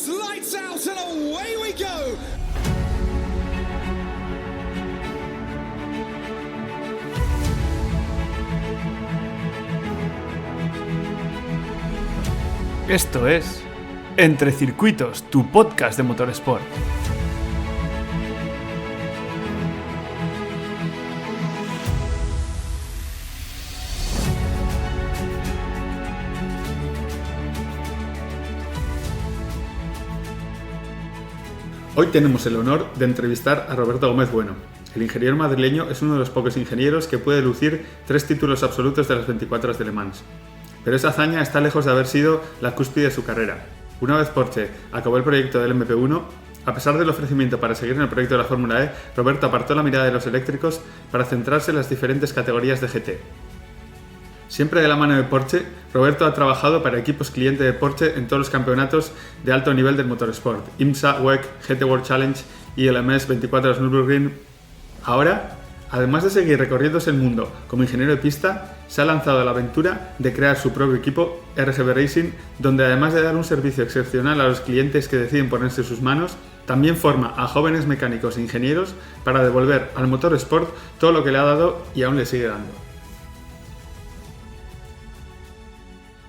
It's lights out and away we go. Esto es Entre Circuitos, tu podcast de motorsport. Hoy tenemos el honor de entrevistar a Roberto Gómez Bueno. El ingeniero madrileño es uno de los pocos ingenieros que puede lucir 3 títulos absolutos de las 24 horas de Le Mans. Pero esa hazaña está lejos de haber sido la cúspide de su carrera. Una vez Porsche acabó el proyecto del MP1, a pesar del ofrecimiento para seguir en el proyecto de la Fórmula E, Roberto apartó la mirada de los eléctricos para centrarse en las diferentes categorías de GT. Siempre de la mano de Porsche, Roberto ha trabajado para equipos cliente de Porsche en todos los campeonatos de alto nivel del motorsport, IMSA, WEC, GT World Challenge y el MS 24 Horas Nürburgring. Ahora, además de seguir recorriéndose el mundo como ingeniero de pista, se ha lanzado a la aventura de crear su propio equipo, RGB Racing, donde además de dar un servicio excepcional a los clientes que deciden ponerse en sus manos, también forma a jóvenes mecánicos e ingenieros para devolver al motorsport todo lo que le ha dado y aún le sigue dando.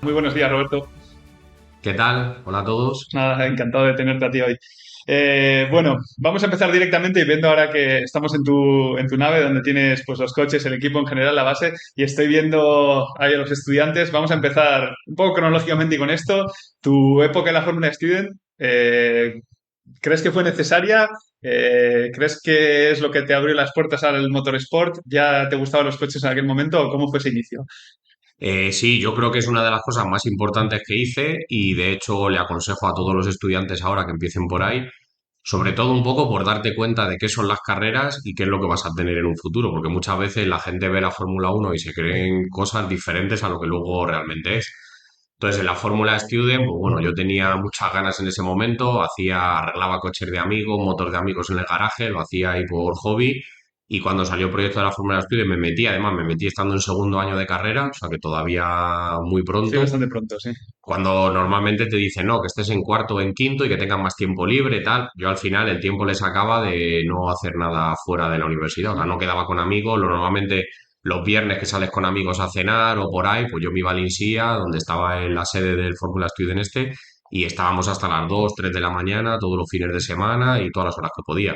Muy buenos días, Roberto. ¿Qué tal? Hola a todos. Nada, encantado de tenerte a ti hoy. Bueno, vamos a empezar directamente y viendo ahora que estamos en tu nave donde tienes pues los coches, el equipo en general, la base, y estoy viendo ahí a los estudiantes. Vamos a empezar un poco cronológicamente con esto. Tu época en la Fórmula Student, ¿crees que fue necesaria? ¿Crees que es lo que te abrió las puertas al motorsport? ¿Ya te gustaban los coches en aquel momento o cómo fue ese inicio? Sí, yo creo que es una de las cosas más importantes que hice y de hecho le aconsejo a todos los estudiantes ahora que empiecen por ahí, sobre todo un poco por darte cuenta de qué son las carreras y qué es lo que vas a tener en un futuro, porque muchas veces la gente ve la Fórmula 1 y se creen cosas diferentes a lo que luego realmente es. Entonces, en la Fórmula Student, pues bueno, yo tenía muchas ganas en ese momento, arreglaba coches de amigos, motor de amigos en el garaje, lo hacía ahí por hobby. Y cuando salió el proyecto de la Fórmula Student además me metí estando en segundo año de carrera, o sea que todavía muy Sí, pronto, bastante pronto, sí. cuando normalmente te dicen, no, que estés en cuarto o en quinto y que tengas más tiempo libre, tal. Yo al final el tiempo les sacaba de no hacer nada fuera de la universidad, o sea, no quedaba con amigos, normalmente los viernes que sales con amigos a cenar o por ahí, pues yo me iba a Linsía, donde estaba en la sede del Fórmula Student y estábamos hasta las 2 3 de la mañana, todos los fines de semana y todas las horas que podía.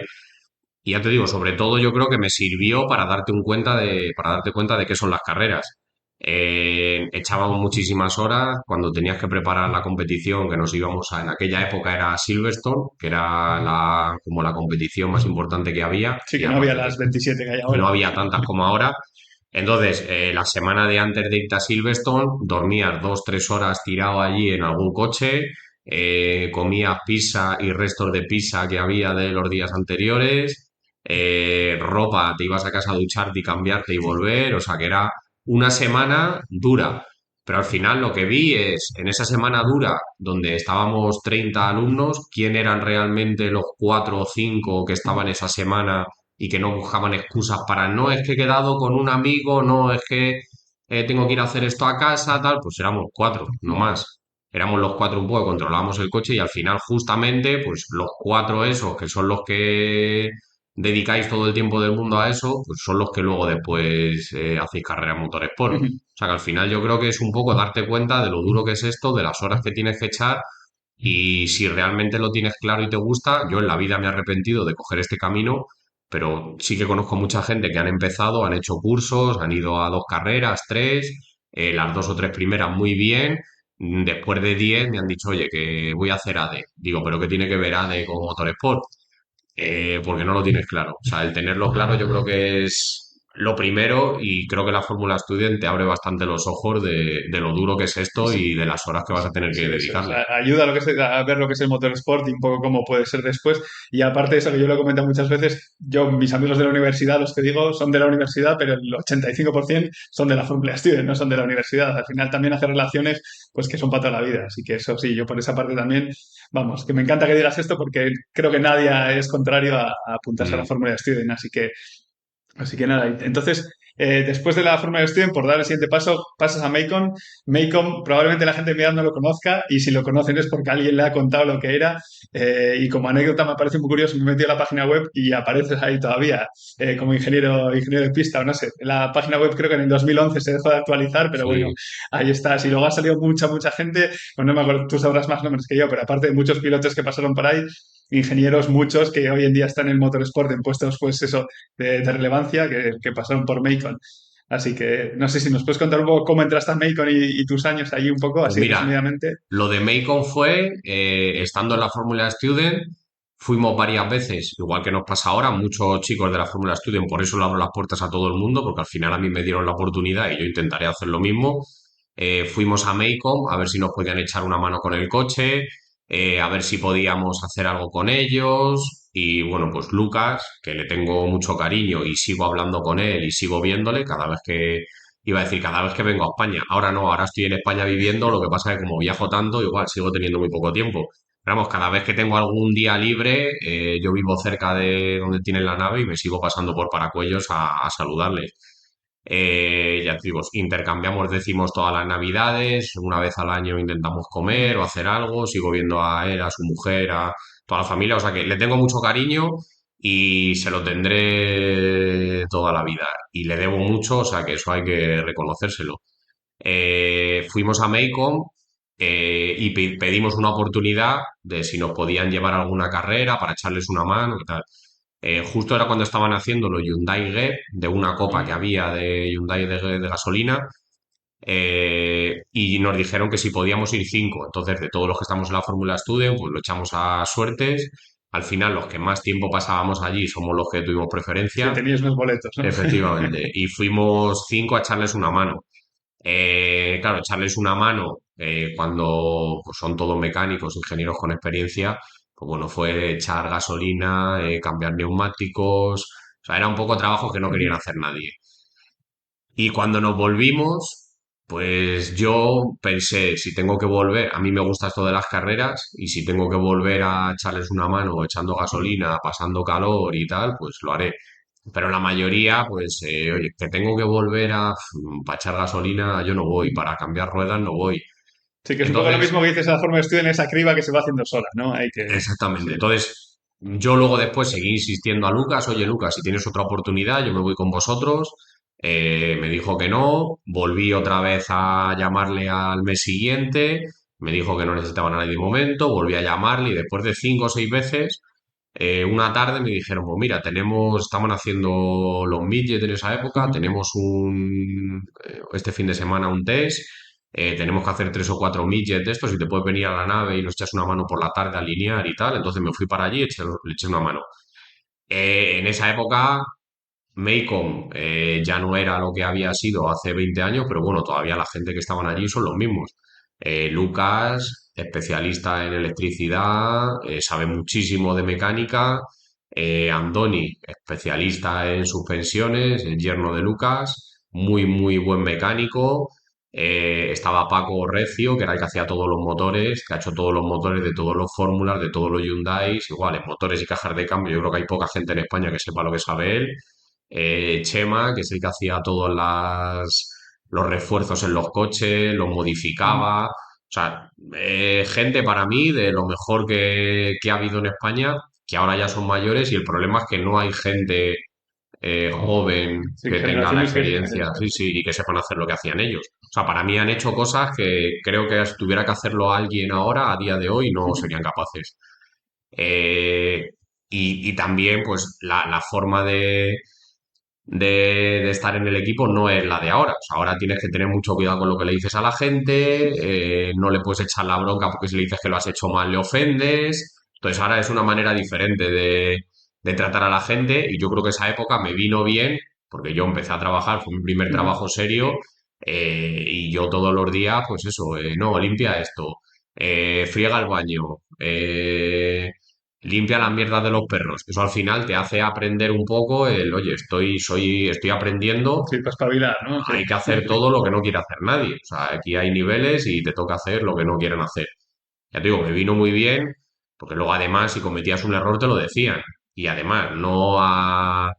Y ya te digo, sobre todo yo creo que me sirvió para darte cuenta de qué son las carreras. Echábamos muchísimas horas cuando tenías que preparar la competición, que nos íbamos en aquella época era Silverstone, que era como la competición más importante que había, Sí, y que no había aparte las 27 que hay que no ahora. había tantas como ahora. Entonces, la semana de antes de irte a Silverstone, dormías 2 3 horas tirado allí en algún coche, comías pizza y restos de pizza que había de los días anteriores, ropa, te ibas a casa a ducharte y cambiarte y volver, o sea que era una semana dura. Pero al final lo que vi es, en esa semana dura, donde estábamos 30 alumnos, quién eran realmente los 4 o 5 que estaban esa semana y que no buscaban excusas para no es que he quedado con un amigo, no es que tengo que ir a hacer esto a casa, tal, pues éramos 4, no más. Éramos los 4 un poco, controlábamos el coche y al final justamente, pues los 4 esos, que son los que dedicáis todo el tiempo del mundo a eso, pues son los que luego después hacéis carrera en motorsport. O sea que al final yo creo que es un poco darte cuenta de lo duro que es esto, de las horas que tienes que echar y si realmente lo tienes claro y te gusta, yo en la vida me he arrepentido de coger este camino, pero sí que conozco mucha gente que han empezado, han hecho cursos, han ido a 2 carreras, 3, las 2 o 3 primeras muy bien. Después de 10 me han dicho, oye, que voy a hacer AD. Digo, ¿pero qué tiene que ver AD con Motorsport? Porque no lo tienes claro. O sea, el tenerlo claro yo creo que es lo primero y creo que la Fórmula Student te abre bastante los ojos de lo duro que es esto y de las horas que vas a tener que Sí, eso es. dedicarle. Ayuda a, lo que es, a ver lo que es el motorsport y un poco cómo puede ser después. Y aparte de eso, que yo lo he comentado muchas veces, yo, mis amigos de la universidad, los que digo, son de la universidad, pero el 85% son de la Fórmula Student, no son de la universidad. Al final también hace relaciones pues que son para toda la vida. Así que eso sí, yo por esa parte también, vamos, que me encanta que digas esto porque creo que nadie es contrario a apuntarse a la Mm. Fórmula Student. Así que nada, entonces, después de la Fórmula Student, por dar el siguiente paso, pasas a Macon. Macon, probablemente la gente en mi edad no lo conozca, y si lo conocen es porque alguien le ha contado lo que era. Y como anécdota me parece muy curioso, me he metido a la página web y apareces ahí todavía como ingeniero de pista, o no sé. La página web creo que en el 2011 se dejó de actualizar, pero bueno, Sí. ahí estás. Y luego ha salido mucha gente, pues no me acuerdo, tú sabrás más nombres que yo, pero aparte de muchos pilotos que pasaron por ahí, ingenieros muchos que hoy en día están en el motorsport en puestos, pues eso, de relevancia, que pasaron por Macon. Así que no sé si nos puedes contar un poco cómo entraste a Macon y tus años allí un poco, Pues así mira, resumidamente. lo de Macon fue, estando en la Fórmula Student, fuimos varias veces, igual que nos pasa ahora, muchos chicos de la Fórmula Student, por eso le abro las puertas a todo el mundo, porque al final a mí me dieron la oportunidad y yo intentaré hacer lo mismo. Fuimos a Macon a ver si nos podían echar una mano con el coche, a ver si podíamos hacer algo con ellos. Y bueno, pues Lucas, que le tengo mucho cariño y sigo hablando con él y sigo viéndole cada vez que, iba a decir, cada vez que vengo a España. Ahora no, ahora estoy en España viviendo, lo que pasa es que como viajo tanto, igual sigo teniendo muy poco tiempo. Pero vamos, cada vez que tengo algún día libre, yo vivo cerca de donde tienen la nave y me sigo pasando por Paracuellos a saludarles. Ya te digo, intercambiamos décimos todas las navidades, una vez al año intentamos comer o hacer algo, sigo viendo a él, a su mujer, a toda la familia, o sea que le tengo mucho cariño y se lo tendré toda la vida. Y le debo mucho, o sea que eso hay que reconocérselo. Fuimos a Macon y pedimos una oportunidad de si nos podían llevar a alguna carrera para echarles una mano y tal. Justo era cuando estaban haciendo los Hyundai Gep de una copa que había de Hyundai de gasolina, y nos dijeron que si podíamos ir cinco. Entonces, de todos los que estamos en la Fórmula Student, pues lo echamos a suertes. Al final, los que más tiempo pasábamos allí somos los que tuvimos Sí, preferencia, tenías unos boletos, ¿no? efectivamente. Y fuimos cinco a echarles una mano. Claro, echarles una mano cuando pues, son todos mecánicos, ingenieros con experiencia, pues bueno, fue echar gasolina, cambiar neumáticos, o sea, era un poco trabajo que no querían hacer nadie. Y cuando nos volvimos, pues yo pensé, si tengo que volver, a mí me gusta esto de las carreras, y si tengo que volver a echarles una mano echando gasolina, pasando calor y tal, pues lo haré. Pero la mayoría, pues, oye, que tengo que volver a para echar gasolina, yo no voy, para cambiar ruedas no voy. Sí, que es un poco lo mismo Entonces, que dices a la Fórmula Student, esa criba que se va haciendo sola, ¿no? Hay que... exactamente. Sí. Entonces, yo luego después seguí insistiendo a Lucas, oye Lucas, si tienes otra oportunidad, yo me voy con vosotros. Me dijo que no, volví otra vez a llamarle al mes siguiente, me dijo que no necesitaba a nadie de momento, volví a llamarle y después de 5 o 6 veces, una tarde me dijeron, pues mira, estaban haciendo los midgets en esa época, tenemos este fin de semana un test, tenemos que hacer 3 o 4 midgets de estos y te puedes venir a la nave y nos echas una mano por la tarde a alinear y tal. Entonces me fui para allí y le eché una mano. En esa época, Macon ya no era lo que había sido hace 20 años, pero bueno, todavía la gente que estaban allí son los mismos. Lucas, especialista en electricidad, sabe muchísimo de mecánica. Andoni, especialista en suspensiones, el yerno de Lucas, muy buen mecánico. Estaba Paco Recio, que era el que hacía todos los motores, que ha hecho todos los motores de todos los Fórmulas, de todos los Hyundai, igual, en motores y cajas de cambio. Yo creo que hay poca gente en España que sepa lo que sabe él. Chema, que es el que hacía todos los refuerzos en los coches, los modificaba. O sea, gente para mí de lo mejor que ha habido en España, que ahora ya son mayores y el problema es que no hay gente joven Sí, que tenga la generaciones que... experiencia, sí, sí, y que sepan hacer lo que hacían ellos. O sea, para mí han hecho cosas que creo que si tuviera que hacerlo alguien ahora, a día de hoy, no serían capaces. Eh, y también, pues, la forma de estar en el equipo no es la de ahora. O sea, ahora tienes que tener mucho cuidado con lo que le dices a la gente, no le puedes echar la bronca porque si le dices que lo has hecho mal le ofendes. Entonces ahora es una manera diferente de tratar a la gente y yo creo que esa época me vino bien porque yo empecé a trabajar, fue mi primer trabajo serio, y yo todos los días, pues eso, no, limpia esto, friega el baño, limpia las mierdas de los perros. Eso al final te hace aprender un poco oye, estoy aprendiendo, Sí, para espabilar, ¿no? Sí. hay que hacer todo lo que no quiere hacer nadie. O sea, aquí hay niveles y te toca hacer lo que no quieren hacer. Ya te digo, me vino muy bien, porque luego además si cometías un error te lo decían. Y además, no a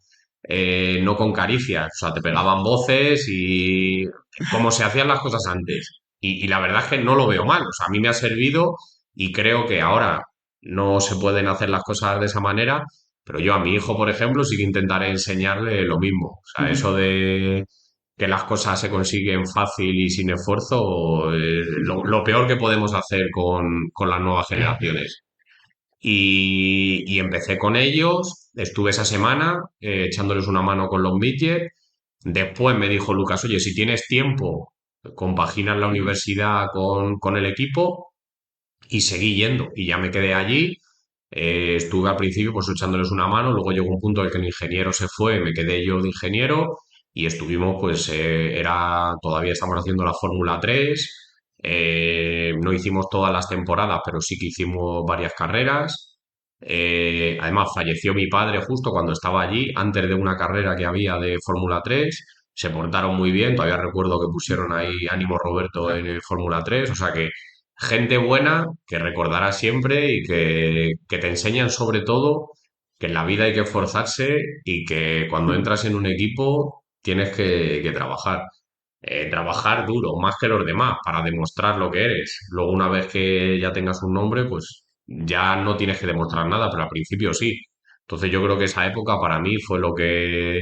no con caricias, o sea, te pegaban voces y como se hacían las cosas antes. Y la verdad es que no lo veo mal, o sea, a mí me ha servido y creo que ahora no se pueden hacer las cosas de esa manera, pero yo a mi hijo, por ejemplo, sí que intentaré enseñarle lo mismo. O sea, eso de que las cosas se consiguen fácil y sin esfuerzo, lo peor que podemos hacer con las nuevas generaciones. Y empecé con ellos, estuve esa semana echándoles una mano con los midgets. Después me dijo Lucas, oye, si tienes tiempo, compaginas la universidad con el equipo y seguí yendo. Y ya me quedé allí. Estuve al principio pues echándoles una mano, luego llegó un punto en el que el ingeniero se fue, me quedé yo de ingeniero y estuvimos pues todavía estamos haciendo la Fórmula 3. No hicimos todas las temporadas, pero sí que hicimos varias carreras. Además falleció mi padre justo cuando estaba allí, antes de una carrera que había de Fórmula 3. Se portaron muy bien, todavía recuerdo que pusieron ahí Ánimo Roberto en el Fórmula 3, o sea que gente buena que recordarás siempre y que te enseñan sobre todo que en la vida hay que esforzarse y que cuando entras en un equipo tienes que trabajar. Trabajar duro, más que los demás, para demostrar lo que eres. Luego, una vez que ya tengas un nombre, pues ya no tienes que demostrar nada, pero al principio sí. Entonces yo creo que esa época para mí fue lo que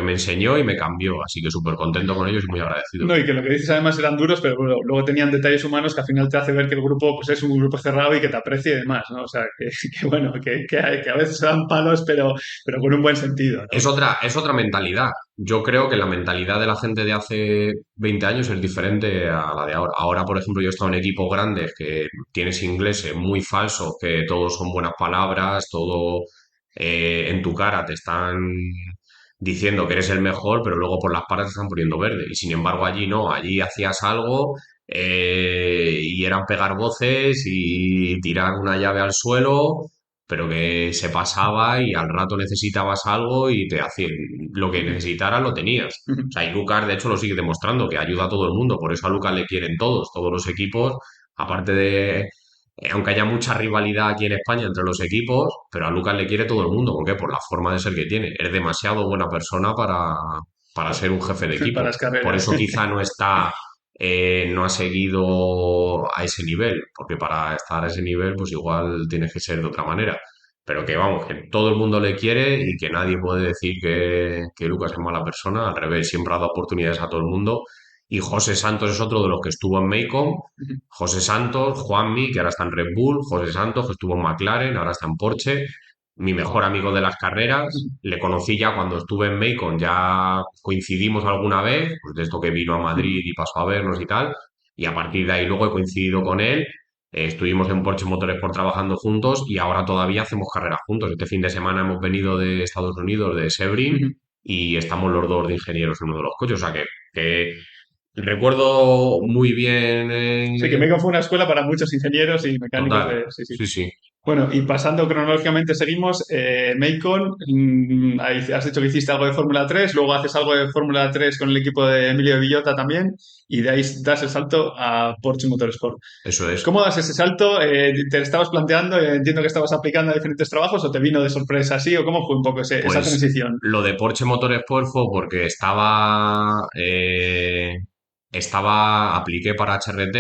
me enseñó y me cambió, así que súper contento con ellos y muy agradecido. No, y que lo que dices además eran duros, pero bueno, luego tenían detalles humanos que al final te hace ver que el grupo pues, es un grupo cerrado y que te aprecia y demás, ¿no? O sea, que bueno, que a veces se dan palos, pero con un buen sentido, ¿no? Es otra mentalidad. Yo creo que la mentalidad de la gente de hace 20 años es diferente a la de ahora. Ahora, por ejemplo, yo he estado en equipos grandes que tienes ingleses muy falsos, que todos son buenas palabras, todo en tu cara te están diciendo que eres el mejor, pero luego por las patas te están poniendo verde. Y sin embargo, allí no, allí hacías algo y eran pegar voces y tirar una llave al suelo, pero que se pasaba y al rato necesitabas algo y te hacían lo que necesitaras lo tenías. O sea, y Lucas de hecho lo sigue demostrando, que ayuda a todo el mundo, por eso a Lucas le quieren todos los equipos, aparte de, aunque haya mucha rivalidad aquí en España entre los equipos, pero a Lucas le quiere todo el mundo, ¿por qué? Por la forma de ser que tiene. Es demasiado buena persona para ser un jefe de Para equipo. las Por carreras. eso quizá no ha seguido a ese nivel, porque para estar a ese nivel, pues igual tienes que ser de otra manera. Pero que vamos, que todo el mundo le quiere y que nadie puede decir que Lucas es mala persona. Al revés, siempre ha dado oportunidades a todo el mundo. Y José Santos es otro de los que estuvo en Macon. José Santos, Juanmi, que ahora está en Red Bull. José Santos, que estuvo en McLaren, ahora está en Porsche. Mi mejor amigo de las carreras. Le conocí ya cuando estuve en Macon, ya coincidimos alguna vez, pues de esto que vino a Madrid y pasó a vernos y tal. Y a partir de ahí luego he coincidido con él. Estuvimos en Porsche Motorsport trabajando juntos y ahora todavía hacemos carreras juntos. Este fin de semana hemos venido de Estados Unidos, de Sebring, y estamos los dos de ingenieros en uno de los coches. O sea que recuerdo muy bien. Sí, que Mecon fue una escuela para muchos ingenieros y mecánicos Total, de... Sí, sí. sí, sí. Bueno, y pasando cronológicamente, seguimos. Macon, ahí has dicho que hiciste algo de Fórmula 3, luego haces algo de Fórmula 3 con el equipo de Emilio de Villota también, y de ahí das el salto a Porsche Motorsport. Eso es. ¿Cómo das ese salto? ¿Te lo estabas planteando? Entiendo que estabas aplicando a diferentes trabajos o te vino de sorpresa así, o cómo fue un poco esa Pues transición. lo de Porsche Motorsport fue porque apliqué para HRT.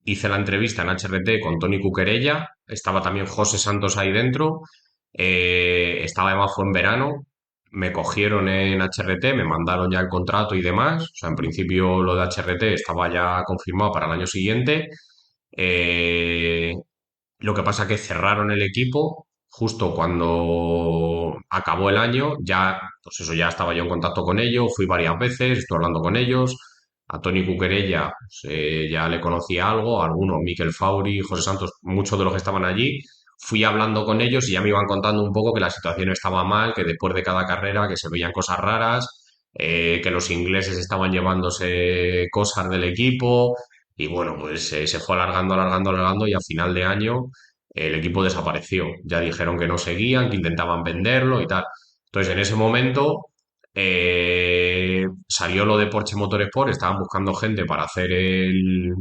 Hice la entrevista en HRT con Tony Cuquerella, estaba también José Santos ahí dentro, estaba además fue en verano, me cogieron en HRT, me mandaron ya el contrato y demás, o sea, en principio lo de HRT estaba ya confirmado para el año siguiente. Eh, lo que pasa que cerraron el equipo justo cuando acabó el año, ya, pues eso, ya estaba yo en contacto con ellos, fui varias veces, estuve hablando con ellos. A Tony Cuquerella pues, ya le conocía algo, a algunos, Miquel Fauri, José Santos, muchos de los que estaban allí. Fui hablando con ellos y ya me iban contando un poco que la situación estaba mal, que después de cada carrera que se veían cosas raras, que los ingleses estaban llevándose cosas del equipo y bueno, pues se fue alargando, alargando, alargando y a final de año el equipo desapareció. Ya dijeron que no seguían, que intentaban venderlo y tal. Entonces en ese momento salió lo de Porsche Motorsport, estaban buscando gente para hacer el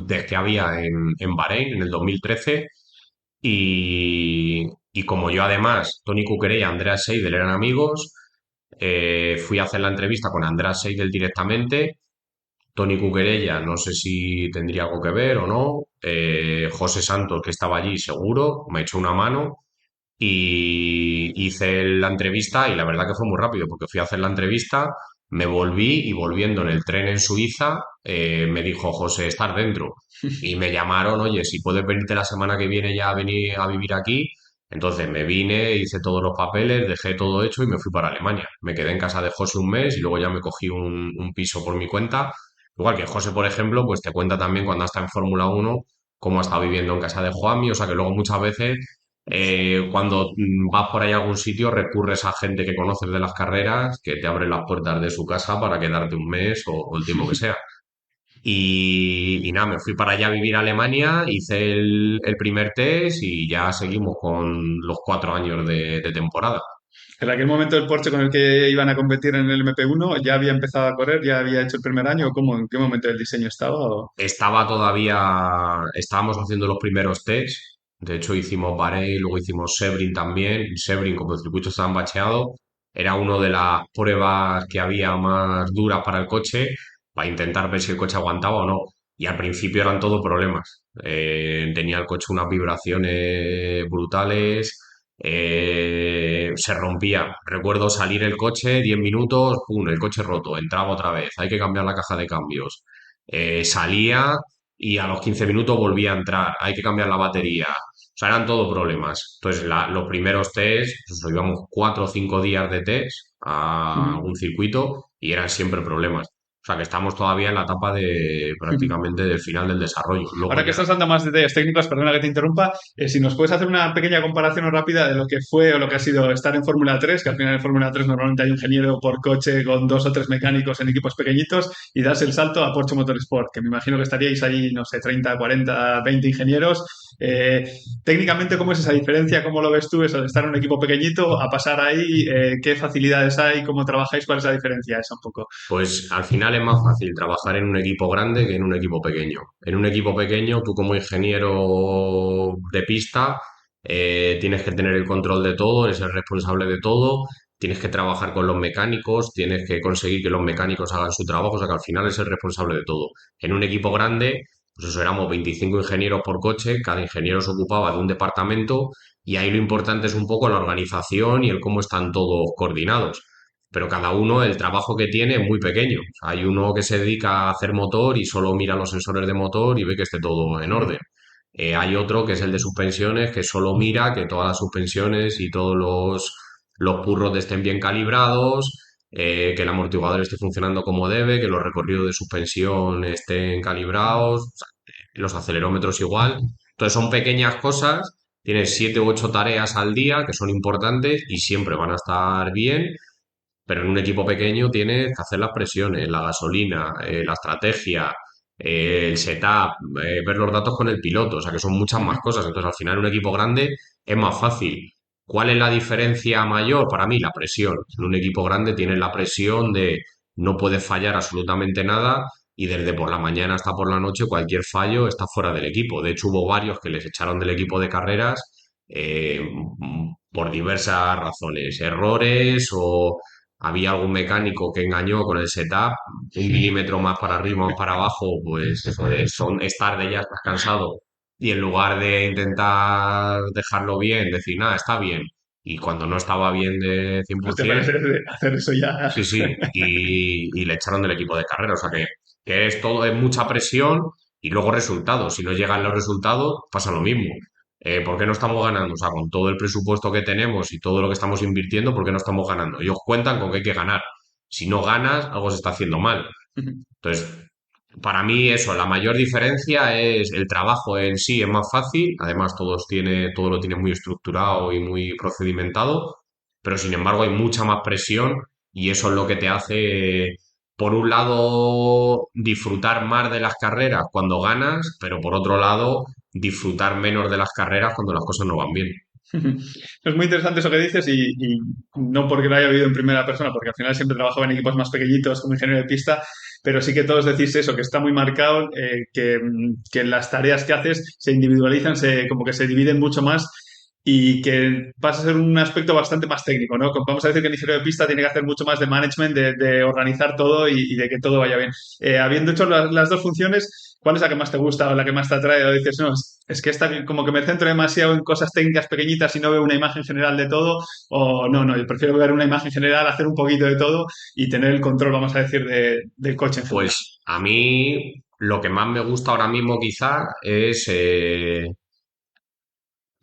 test que había en Bahrein en el 2013 y, Y como yo además, Toni Cuqueré y Andreas Seidel eran amigos, fui a hacer la entrevista con Andreas Seidel directamente. Toni Cuquerella, no sé si tendría algo que ver o no. José Santos, que estaba allí, seguro, me echó una mano y hice la entrevista y la verdad que fue muy rápido porque fui a hacer la entrevista, me volví y volviendo en el tren en Suiza, me dijo José, estar dentro. Y me llamaron, oye, si puedes venirte la semana que viene ya a venir a vivir aquí. Entonces me vine, hice todos los papeles, dejé todo hecho y me fui para Alemania. Me quedé en casa de José un mes y luego ya me cogí un piso por mi cuenta. Igual que José, por ejemplo, pues te cuenta también cuando está en Fórmula 1 cómo está viviendo en casa de Juanmi, o sea que luego muchas veces cuando vas por ahí a algún sitio recurres a gente que conoces de las carreras que te abre las puertas de su casa para quedarte un mes o el tiempo que sea. Y nada, me fui para allá a vivir a Alemania, hice el primer test y ya seguimos con los 4 años de temporada. En aquel momento el Porsche con el que iban a competir en el MP1 ya había empezado a correr, ya había hecho el primer año, ¿cómo, en qué momento del diseño estaba? Estábamos haciendo los primeros tests. De hecho, hicimos Bahrein, luego hicimos Sebring también. Sebring, como el circuito estaba bacheado, era una de las pruebas que había más duras para el coche, para intentar ver si el coche aguantaba o no. Y al principio eran todo problemas. Tenía el coche unas vibraciones brutales, se rompía. Recuerdo salir el coche, 10 minutos, ¡pum! El coche roto, entraba otra vez, hay que cambiar la caja de cambios. Salía y a los 15 minutos volvía a entrar, hay que cambiar la batería. O sea, eran todo problemas. Entonces, los primeros test, pues, íbamos 4 o 5 días de test a Ujú. algún circuito y eran siempre problemas. O sea, que estamos todavía en la etapa de prácticamente del final del desarrollo. Luego Ahora que ya. estás dando más detalles técnicos, perdona que te interrumpa, si nos puedes hacer una pequeña comparación rápida de lo que fue o lo que ha sido estar en Fórmula 3, que al final en Fórmula 3 normalmente hay un ingeniero por coche con 2 o 3 mecánicos en equipos pequeñitos, y das el salto a Porsche Motorsport, que me imagino que estaríais ahí, no sé, 30, 40, 20 ingenieros. Eh, Técnicamente, ¿cómo es esa diferencia? ¿Cómo lo ves tú eso de estar en un equipo pequeñito a pasar ahí? ¿Qué facilidades hay? ¿Cómo trabajáis? ¿Cuál es la diferencia? Esa un poco. Pues al final es más fácil trabajar en un equipo grande que en un equipo pequeño. En un equipo pequeño, tú como ingeniero de pista, tienes que tener el control de todo, eres el responsable de todo, tienes que trabajar con los mecánicos, tienes que conseguir que los mecánicos hagan su trabajo, o sea que al final es el responsable de todo. En un equipo grande, pues eso éramos 25 ingenieros por coche, cada ingeniero se ocupaba de un departamento y ahí lo importante es un poco la organización y el cómo están todos coordinados, pero cada uno el trabajo que tiene es muy pequeño. O sea, hay uno que se dedica a hacer motor y solo mira los sensores de motor y ve que esté todo en orden. Hay otro que es el de suspensiones, que solo mira que todas las suspensiones y todos los purros estén bien calibrados, que el amortiguador esté funcionando como debe, que los recorridos de suspensión estén calibrados, o sea, los acelerómetros igual. Entonces son pequeñas cosas, tienes 7 u 8 tareas al día que son importantes y siempre van a estar bien, pero en un equipo pequeño tienes que hacer las presiones, la gasolina, la estrategia, el setup, ver los datos con el piloto, o sea que son muchas más cosas. Entonces, al final, un equipo grande es más fácil. ¿Cuál es la diferencia mayor? Para mí, la presión. En un equipo grande tienes la presión de no puedes fallar absolutamente nada y desde por la mañana hasta por la noche cualquier fallo está fuera del equipo. De hecho, hubo varios que les echaron del equipo de carreras por diversas razones, errores o había algún mecánico que engañó con el setup, 1 milímetro más para arriba o más para abajo, pues es tarde, ya estás cansado. Y en lugar de intentar dejarlo bien, decir, nada, está bien. Y cuando no estaba bien de ¿Te 100%, parece hacer eso ya? sí, sí, y le echaron del equipo de carrera. O sea que es todo, es mucha presión y luego resultados. Si no llegan los resultados, pasa lo mismo. ¿Por qué no estamos ganando? O sea, con todo el presupuesto que tenemos y todo lo que estamos invirtiendo, ¿por qué no estamos ganando? Ellos cuentan con que hay que ganar. Si no ganas, algo se está haciendo mal. Entonces, para mí eso, la mayor diferencia es el trabajo en sí es más fácil, además todo lo tiene muy estructurado y muy procedimentado, pero sin embargo hay mucha más presión y eso es lo que te hace, por un lado, disfrutar más de las carreras cuando ganas, pero por otro lado, disfrutar menos de las carreras cuando las cosas no van bien. Es muy interesante eso que dices y no porque lo haya vivido en primera persona, porque al final siempre trabajaba en equipos más pequeñitos como ingeniero de pista, pero sí que todos decís eso, que está muy marcado, que las tareas que haces se individualizan, como que se dividen mucho más y que pasa a ser un aspecto bastante más técnico, ¿no? Vamos a decir que el ingeniero de pista tiene que hacer mucho más de management, de organizar todo y de que todo vaya bien. Habiendo hecho las dos funciones, ¿cuál es la que más te gusta o la que más te atrae? O dices, no, es que esta, como que me centro demasiado en cosas técnicas pequeñitas y no veo una imagen general de todo, o no, yo prefiero ver una imagen general, hacer un poquito de todo y tener el control, vamos a decir, del coche en general. Pues a mí lo que más me gusta ahora mismo quizá es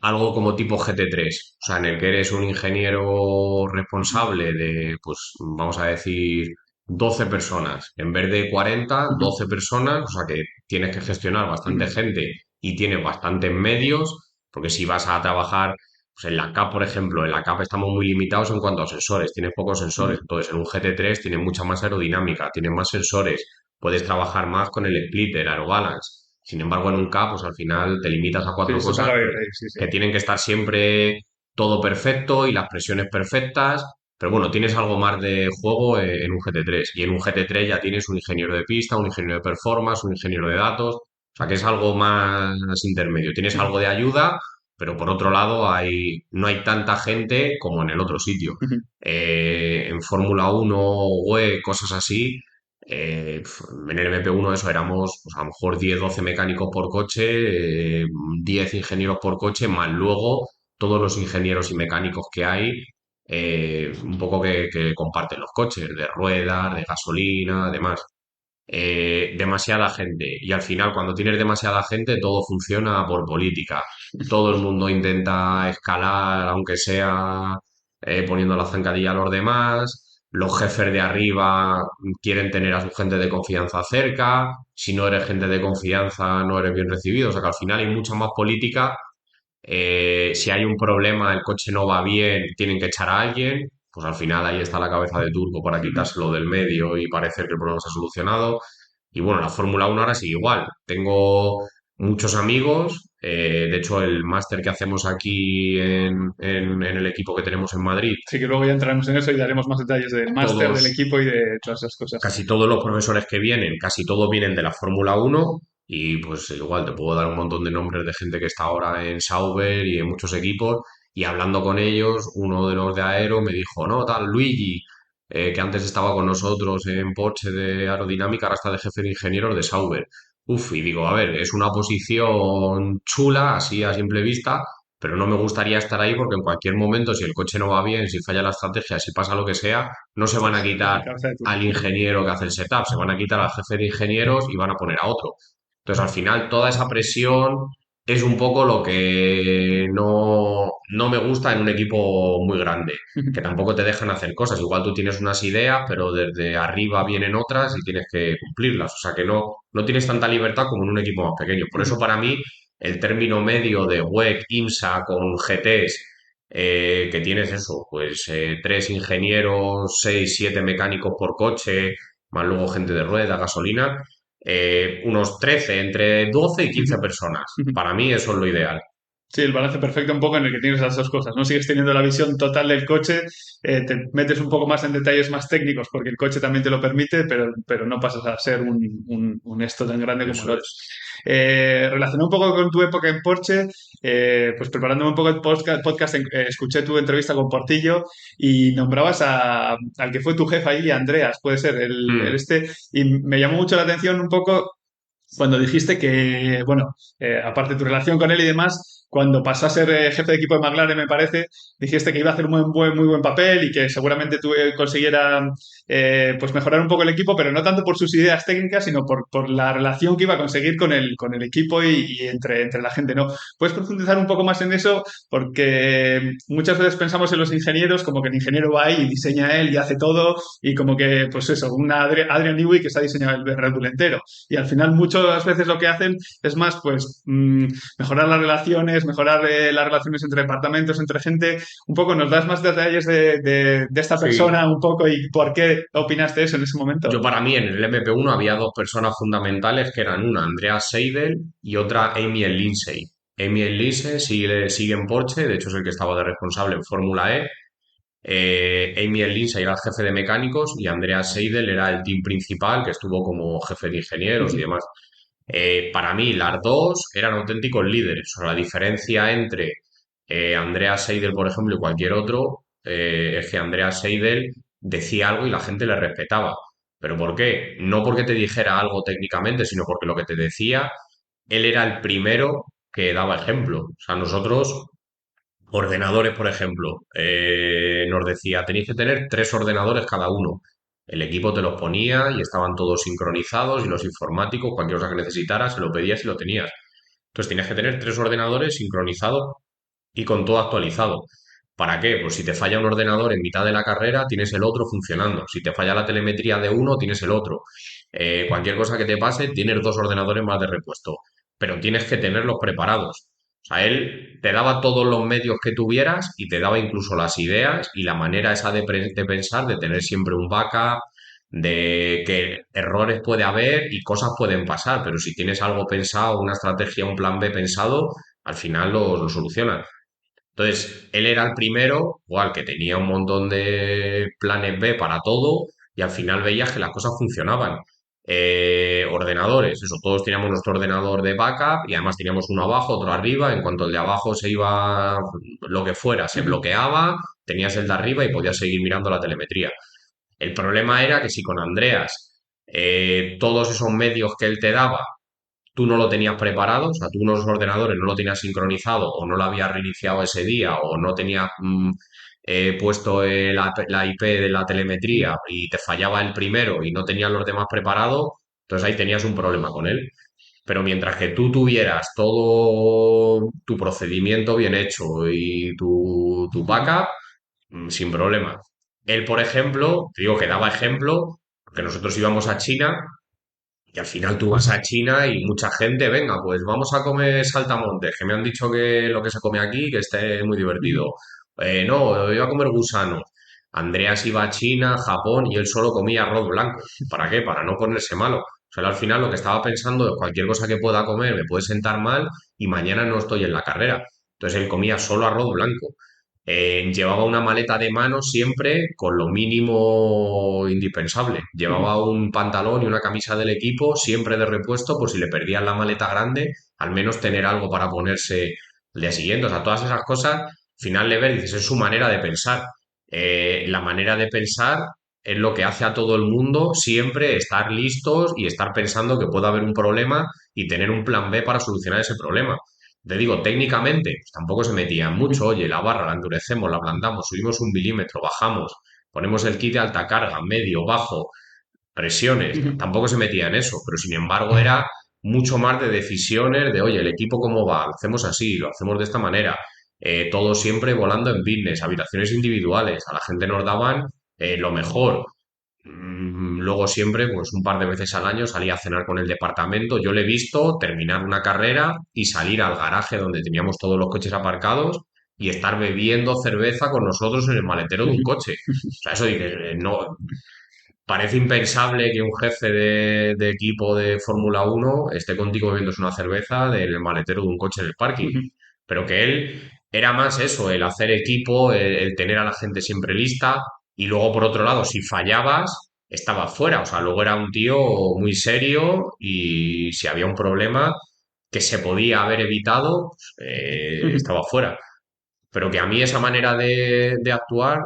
algo como tipo GT3, o sea, en el que eres un ingeniero responsable de, pues vamos a decir, 12 personas, en vez de 40, Ujú, 12 personas, o sea que tienes que gestionar bastante ujú, gente y tienes bastantes medios, porque si vas a trabajar, pues en la CAP, por ejemplo, en la CAP estamos muy limitados en cuanto a sensores, tienes pocos ujú, sensores, entonces en un GT3 tienes mucha más aerodinámica, tienes más sensores, puedes trabajar más con el splitter, aerobalance. Sin embargo, en un CAP, pues al final te limitas a sí, cuatro se cosas paga bien, sí, sí. que tienen que estar siempre todo perfecto y las presiones perfectas. Pero bueno, tienes algo más de juego en un GT3. Y en un GT3 ya tienes un ingeniero de pista, un ingeniero de performance, un ingeniero de datos. O sea que es algo más intermedio. Tienes Ujú, algo de ayuda, pero por otro lado no hay tanta gente como en el otro sitio. ujú. En Fórmula 1, WE, cosas así, en el MP1 eso éramos pues, a lo mejor 10 12 mecánicos por coche, 10 ingenieros por coche, más luego todos los ingenieros y mecánicos que hay, un poco que comparten los coches, de ruedas, de gasolina, demás. Demasiada gente. Y al final, cuando tienes demasiada gente, todo funciona por política. Todo el mundo intenta escalar, aunque sea poniendo la zancadilla a los demás. Los jefes de arriba quieren tener a su gente de confianza cerca. Si no eres gente de confianza, no eres bien recibido. O sea que al final hay mucha más política. Si hay un problema, el coche no va bien, tienen que echar a alguien. Pues al final ahí está la cabeza de turco para quitárselo del medio y parecer que el problema se ha solucionado. Y bueno, la Fórmula 1 ahora sigue igual. Tengo muchos amigos. De hecho, el máster que hacemos aquí en el equipo que tenemos en Madrid, Sí, que luego ya entraremos en eso y daremos más detalles del máster, del todos, equipo y de todas esas cosas. casi todos los profesores que vienen, casi todos vienen de la Fórmula 1 y pues igual te puedo dar un montón de nombres de gente que está ahora en Sauber y en muchos equipos y hablando con ellos, uno de los de Aero me dijo, no, tal, Luigi, que antes estaba con nosotros en Porsche de aerodinámica, ahora está de jefe de ingenieros de Sauber. Uf, y digo, a ver, es una posición chula, así a simple vista, pero no me gustaría estar ahí porque en cualquier momento, si el coche no va bien, si falla la estrategia, si pasa lo que sea, no se van a Ostras, quitar cabeza de al turco. ingeniero que hace el setup, se van a quitar al jefe de ingenieros y van a poner a otro. Entonces, al final, toda esa presión es un poco lo que no me gusta en un equipo muy grande, que tampoco te dejan hacer cosas. Igual tú tienes unas ideas, pero desde arriba vienen otras y tienes que cumplirlas. O sea que no tienes tanta libertad como en un equipo más pequeño. Por eso, para mí, el término medio de WEC, IMSA con GTs, que tienes eso, pues tres ingenieros, seis, siete mecánicos por coche, más luego gente de rueda, gasolina, unos 13 entre 12 y 15 personas. Para mí eso es lo ideal. Sí, el balance perfecto un poco en el que tienes las dos cosas, ¿no? Sigues teniendo la visión total del coche, te metes un poco más en detalles más técnicos porque el coche también te lo permite, pero no pasas a ser un esto tan grande como el Eso otro. es. Relacionado un poco con tu época en Porsche, pues preparándome un poco el podcast, escuché tu entrevista con Portillo y nombrabas al que fue tu jefe ahí, Andreas, puede ser, el Mm. este, y me llamó mucho la atención un poco cuando dijiste que, bueno, aparte de tu relación con él y demás, cuando pasó a ser jefe de equipo de McLaren, me parece, dijiste que iba a hacer un muy buen papel y que seguramente tú consiguiera pues mejorar un poco el equipo, pero no tanto por sus ideas técnicas, sino por la relación que iba a conseguir con el equipo y entre la gente, ¿no? ¿Puedes profundizar un poco más en eso? Porque muchas veces pensamos en los ingenieros como que el ingeniero va ahí y diseña él y hace todo y como que, pues eso, una Adrian Newey que se ha diseñado el Red Bull entero. Y al final muchas veces lo que hacen es más, pues, mejorar las relaciones, mejorar las relaciones entre departamentos, entre gente. Un poco, ¿nos das más detalles de esta Sí, persona un poco y por qué opinaste eso en ese momento? yo para mí en el MP1 había dos personas fundamentales que eran una Andrea Seidel y otra Amy Lindsay. Amy Lindsay sigue en Porsche, de hecho es el que estaba de responsable en Fórmula E. Amy Lindsay era el jefe de mecánicos y Andrea Seidel era el team principal que estuvo como jefe de ingenieros y demás. Para mí las dos eran auténticos líderes. O sea, la diferencia entre Andreas Seidel, por ejemplo, y cualquier otro, es que Andreas Seidel decía algo y la gente le respetaba. ¿Pero por qué? No porque te dijera algo técnicamente, sino porque lo que te decía, él era el primero que daba ejemplo. O sea, nosotros, ordenadores, por ejemplo, nos decía, tenéis que tener 3 ordenadores cada uno. El equipo te los ponía y estaban todos sincronizados y los informáticos, cualquier cosa que necesitaras, se lo pedías y lo tenías. Entonces tenías que tener 3 ordenadores sincronizados y con todo actualizado. ¿Para qué? Pues si te falla un ordenador en mitad de la carrera, tienes el otro funcionando. Si te falla la telemetría de uno, tienes el otro. Cualquier cosa que te pase, tienes 2 ordenadores más de repuesto. Pero tienes que tenerlos preparados. O sea, él te daba todos los medios que tuvieras y te daba incluso las ideas y la manera esa de pensar, de tener siempre un backup, de que errores puede haber y cosas pueden pasar, pero si tienes algo pensado, una estrategia, un plan B pensado, al final lo solucionas. Entonces, él era el primero, igual que tenía un montón de planes B para todo, y al final veías que las cosas funcionaban. Ordenadores, eso, todos teníamos nuestro ordenador de backup y además teníamos uno abajo, otro arriba. En cuanto el de abajo se iba, lo que fuera, se bloqueaba, tenías el de arriba y podías seguir mirando la telemetría. El problema era que si con Andreas todos esos medios que él te daba tú no lo tenías preparado, o sea, tú unos ordenadores no lo tenías sincronizado o no lo habías reiniciado ese día o no tenías puesto la IP de la telemetría y te fallaba el primero y no tenías los demás preparados, entonces ahí tenías un problema con él. Pero mientras que tú tuvieras todo tu procedimiento bien hecho y tu backup, sin problema. Él, por ejemplo, te digo que daba ejemplo, porque nosotros íbamos a China y al final tú vas a China y mucha gente, venga, pues vamos a comer saltamontes, que me han dicho que lo que se come aquí, que esté muy divertido. No, iba a comer gusanos. Andreas iba a China, Japón y él solo comía arroz blanco. ¿Para qué? Para no ponerse malo. O sea, él al final lo que estaba pensando es cualquier cosa que pueda comer me puede sentar mal y mañana no estoy en la carrera. Entonces él comía solo arroz blanco. Llevaba una maleta de mano siempre con lo mínimo indispensable. Llevaba un pantalón y una camisa del equipo siempre de repuesto por si le perdían la maleta grande, al menos tener algo para ponerse el día siguiente. O sea, todas esas cosas, al final le ves, dices, es su manera de pensar. La manera de pensar es lo que hace a todo el mundo siempre estar listos y estar pensando que puede haber un problema y tener un plan B para solucionar ese problema. Te digo, técnicamente, pues tampoco se metía mucho. Oye, la barra la endurecemos, la ablandamos, subimos 1 milímetro, bajamos, ponemos el kit de alta carga, medio, bajo, presiones. Tampoco se metía en eso, pero sin embargo era mucho más de decisiones de, oye, el equipo cómo va, lo hacemos así, lo hacemos de esta manera. Todo siempre volando en business, habitaciones individuales. A la gente nos daban lo mejor. Luego siempre, pues un par de veces al año salía a cenar con el departamento. Yo le he visto terminar una carrera y salir al garaje donde teníamos todos los coches aparcados y estar bebiendo cerveza con nosotros en el maletero de un coche. O sea, eso dices, no, parece impensable que un jefe de equipo de Fórmula 1 esté contigo bebiéndose una cerveza del maletero de un coche en el parking. Pero que él era más eso, el hacer equipo, el tener a la gente siempre lista y luego por otro lado, si fallabas, estaba fuera. O sea, luego era un tío muy serio y si había un problema que se podía haber evitado, pues, estaba fuera. Pero que a mí esa manera de actuar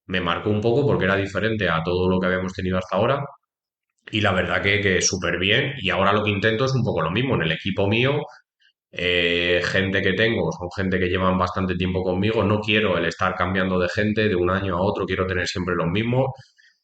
me marcó un poco porque era diferente a todo lo que habíamos tenido hasta ahora y la verdad que súper bien. Y ahora lo que intento es un poco lo mismo. En el equipo mío, gente que tengo, son gente que llevan bastante tiempo conmigo. No quiero el estar cambiando de gente de un año a otro, quiero tener siempre los mismos.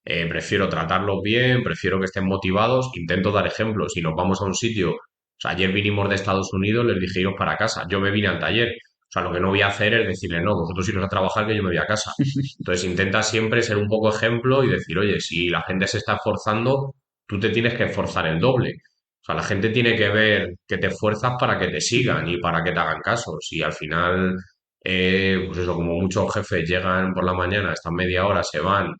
Prefiero tratarlos bien, prefiero que estén motivados. Intento dar ejemplos. Si nos vamos a un sitio, o sea, ayer vinimos de Estados Unidos, les dije iros para casa. Yo me vine al taller. O sea, lo que no voy a hacer es decirle, no, vosotros iros a trabajar que yo me voy a casa. Entonces intenta siempre ser un poco ejemplo y decir, oye, si la gente se está esforzando, tú te tienes que esforzar el doble. O sea, la gente tiene que ver que te esfuerzas para que te sigan y para que te hagan caso. Si al final, pues eso, como muchos jefes llegan por la mañana, están media hora, se van,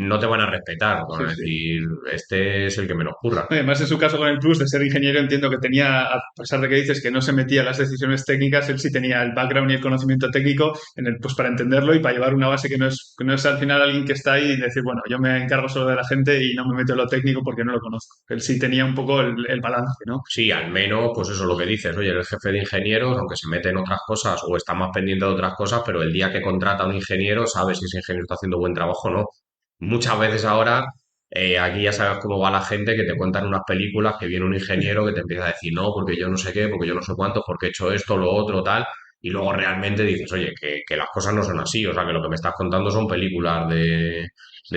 No te van a respetar, van Sí, a sí. decir, este es el que menos curra. Además, en su caso con el plus de ser ingeniero, entiendo que tenía, a pesar de que dices que no se metía en las decisiones técnicas, él sí tenía el background y el conocimiento técnico pues para entenderlo y para llevar una base que no es al final alguien que está ahí y decir, bueno, yo me encargo solo de la gente y no me meto en lo técnico porque no lo conozco. Él sí tenía un poco el balance, ¿no? Sí, al menos, pues eso es lo que dices. Oye, el jefe de ingenieros, aunque se mete en otras cosas o está más pendiente de otras cosas, pero el día que contrata a un ingeniero sabe si ese ingeniero está haciendo buen trabajo o no. Muchas veces ahora, aquí ya sabes cómo va la gente, que te cuentan unas películas que viene un ingeniero que te empieza a decir, no, porque yo no sé qué, porque yo no sé cuántos, porque he hecho esto, lo otro, tal, y luego realmente dices, oye, que las cosas no son así, o sea, que lo que me estás contando son películas de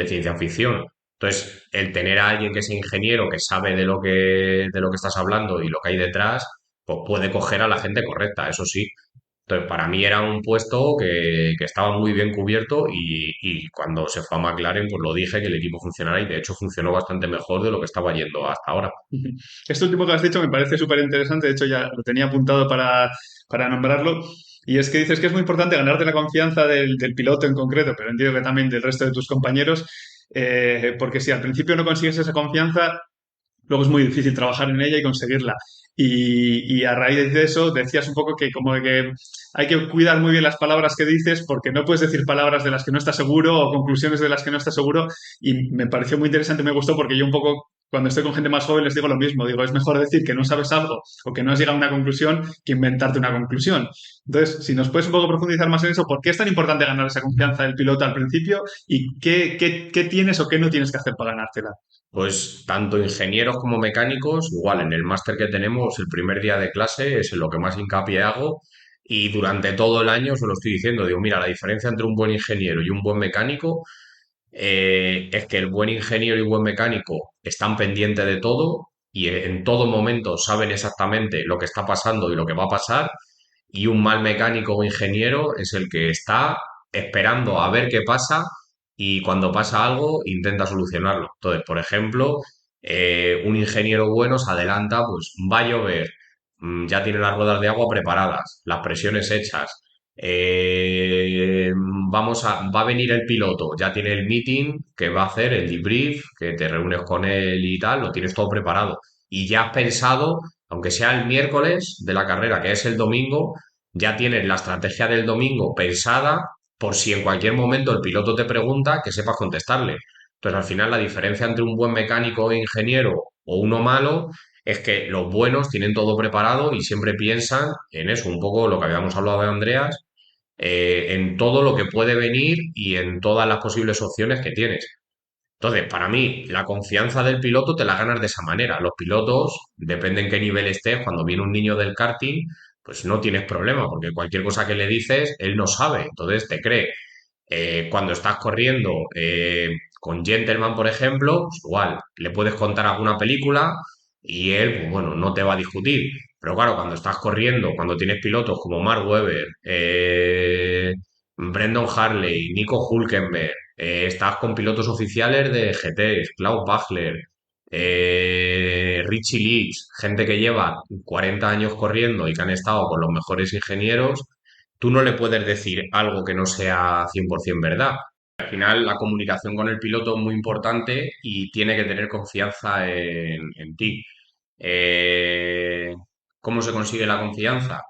ciencia ficción. Entonces, el tener a alguien que sea ingeniero, que sabe de lo que estás hablando y lo que hay detrás, pues puede coger a la gente correcta, eso sí. Entonces, para mí era un puesto que estaba muy bien cubierto y cuando se fue a McLaren, pues lo dije que el equipo funcionara y de hecho funcionó bastante mejor de lo que estaba yendo hasta ahora. Ujú. Esto último que has dicho me parece súper interesante, de hecho ya lo tenía apuntado para nombrarlo, y es que dices que es muy importante ganarte la confianza del piloto en concreto, pero entiendo que también del resto de tus compañeros, porque si al principio no consigues esa confianza, luego es muy difícil trabajar en ella y conseguirla. Y a raíz de eso decías un poco que como que hay que cuidar muy bien las palabras que dices porque no puedes decir palabras de las que no estás seguro o conclusiones de las que no estás seguro. Y me pareció muy interesante, me gustó porque yo un poco cuando estoy con gente más joven les digo lo mismo. Digo, es mejor decir que no sabes algo o que no has llegado a una conclusión que inventarte una conclusión. Entonces, si nos puedes un poco profundizar más en eso, ¿por qué es tan importante ganar esa confianza del piloto al principio y qué tienes o qué no tienes que hacer para ganártela? Pues tanto ingenieros como mecánicos, igual en el máster que tenemos, el primer día de clase es en lo que más hincapié hago y durante todo el año se lo estoy diciendo, digo, mira, la diferencia entre un buen ingeniero y un buen mecánico es que el buen ingeniero y buen mecánico están pendientes de todo y en todo momento saben exactamente lo que está pasando y lo que va a pasar, y un mal mecánico o ingeniero es el que está esperando a ver qué pasa y cuando pasa algo intenta solucionarlo. Entonces, por ejemplo, un ingeniero bueno se adelanta, pues va a llover, ya tiene las ruedas de agua preparadas, las presiones hechas, eh, va a venir el piloto, ya tiene el meeting que va a hacer, el debrief, que te reúnes con él y tal, lo tienes todo preparado. Y ya has pensado, aunque sea el miércoles de la carrera, que es el domingo, ya tienes la estrategia del domingo pensada por si en cualquier momento el piloto te pregunta, que sepas contestarle. Entonces, al final, la diferencia entre un buen mecánico o ingeniero o uno malo es que los buenos tienen todo preparado y siempre piensan en eso, un poco lo que habíamos hablado de Andreas, en todo lo que puede venir y en todas las posibles opciones que tienes. Entonces, para mí, la confianza del piloto te la ganas de esa manera. Los pilotos, depende en qué nivel estés, cuando viene un niño del karting, pues no tienes problema, porque cualquier cosa que le dices, él no sabe, entonces te cree. Cuando estás corriendo con Gentleman, por ejemplo, pues igual, le puedes contar alguna película y él, pues bueno, no te va a discutir. Pero claro, cuando estás corriendo, cuando tienes pilotos como Mark Webber, Brendan Hartley, Nico Hülkenberg, estás con pilotos oficiales de GT, Klaus Bachler, Richie Leach, gente que lleva 40 años corriendo y que han estado con los mejores ingenieros, tú no le puedes decir algo que no sea 100% verdad. Al final, la comunicación con el piloto es muy importante y tiene que tener confianza en ti. Eh, ¿Cómo se consigue la confianza?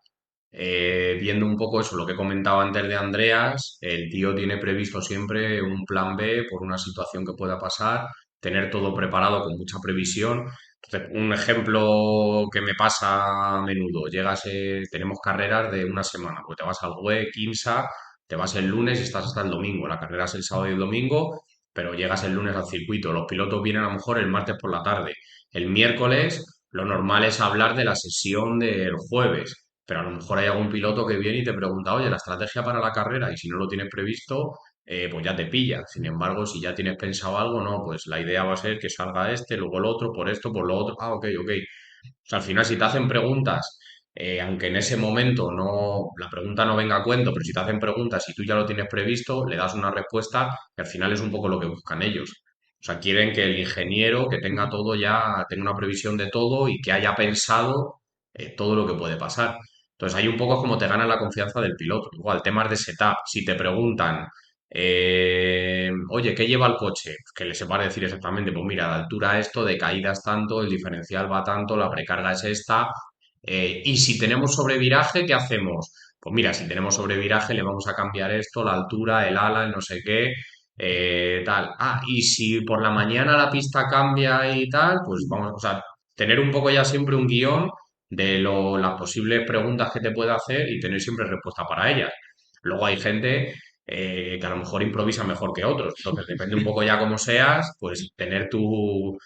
Viendo un poco eso, lo que he comentado antes de Andreas, el tío tiene previsto siempre un plan B por una situación que pueda pasar, tener todo preparado con mucha previsión. Entonces, un ejemplo que me pasa a menudo, tenemos carreras de una semana, pues te vas al WEC, IMSA, te vas el lunes y estás hasta el domingo. La carrera es el sábado y el domingo, pero llegas el lunes al circuito. Los pilotos vienen a lo mejor el martes por la tarde. El miércoles, lo normal es hablar de la sesión del jueves, pero a lo mejor hay algún piloto que viene y te pregunta, oye, la estrategia para la carrera, y si no lo tienes previsto, pues ya te pilla. Sin embargo, si ya tienes pensado algo, no, pues la idea va a ser que salga este, luego el otro, por esto, por lo otro. Ah, ok, ok. O sea, al final, si te hacen preguntas, aunque en ese momento la pregunta no venga a cuento, pero si te hacen preguntas y tú ya lo tienes previsto, le das una respuesta que al final es un poco lo que buscan ellos. O sea, quieren que el ingeniero que tenga todo ya, tenga una previsión de todo y que haya pensado todo lo que puede pasar. Entonces, ahí un poco es como te ganan la confianza del piloto. Igual, temas de setup. Si te preguntan, Oye, ¿qué lleva el coche? Que le sepa decir exactamente, pues mira, de altura esto, de caída es tanto, el diferencial va tanto, la precarga es esta. Y si tenemos sobreviraje, ¿qué hacemos? Pues mira, si tenemos sobreviraje, le vamos a cambiar esto, la altura, el ala, el no sé qué, tal. Ah, y si por la mañana la pista cambia y tal, pues vamos, o sea, tener un poco ya siempre un guión de las posibles preguntas que te puede hacer y tener siempre respuesta para ellas. Luego hay gente que a lo mejor improvisa mejor que otros. Entonces, depende un poco ya como seas, pues tenerlo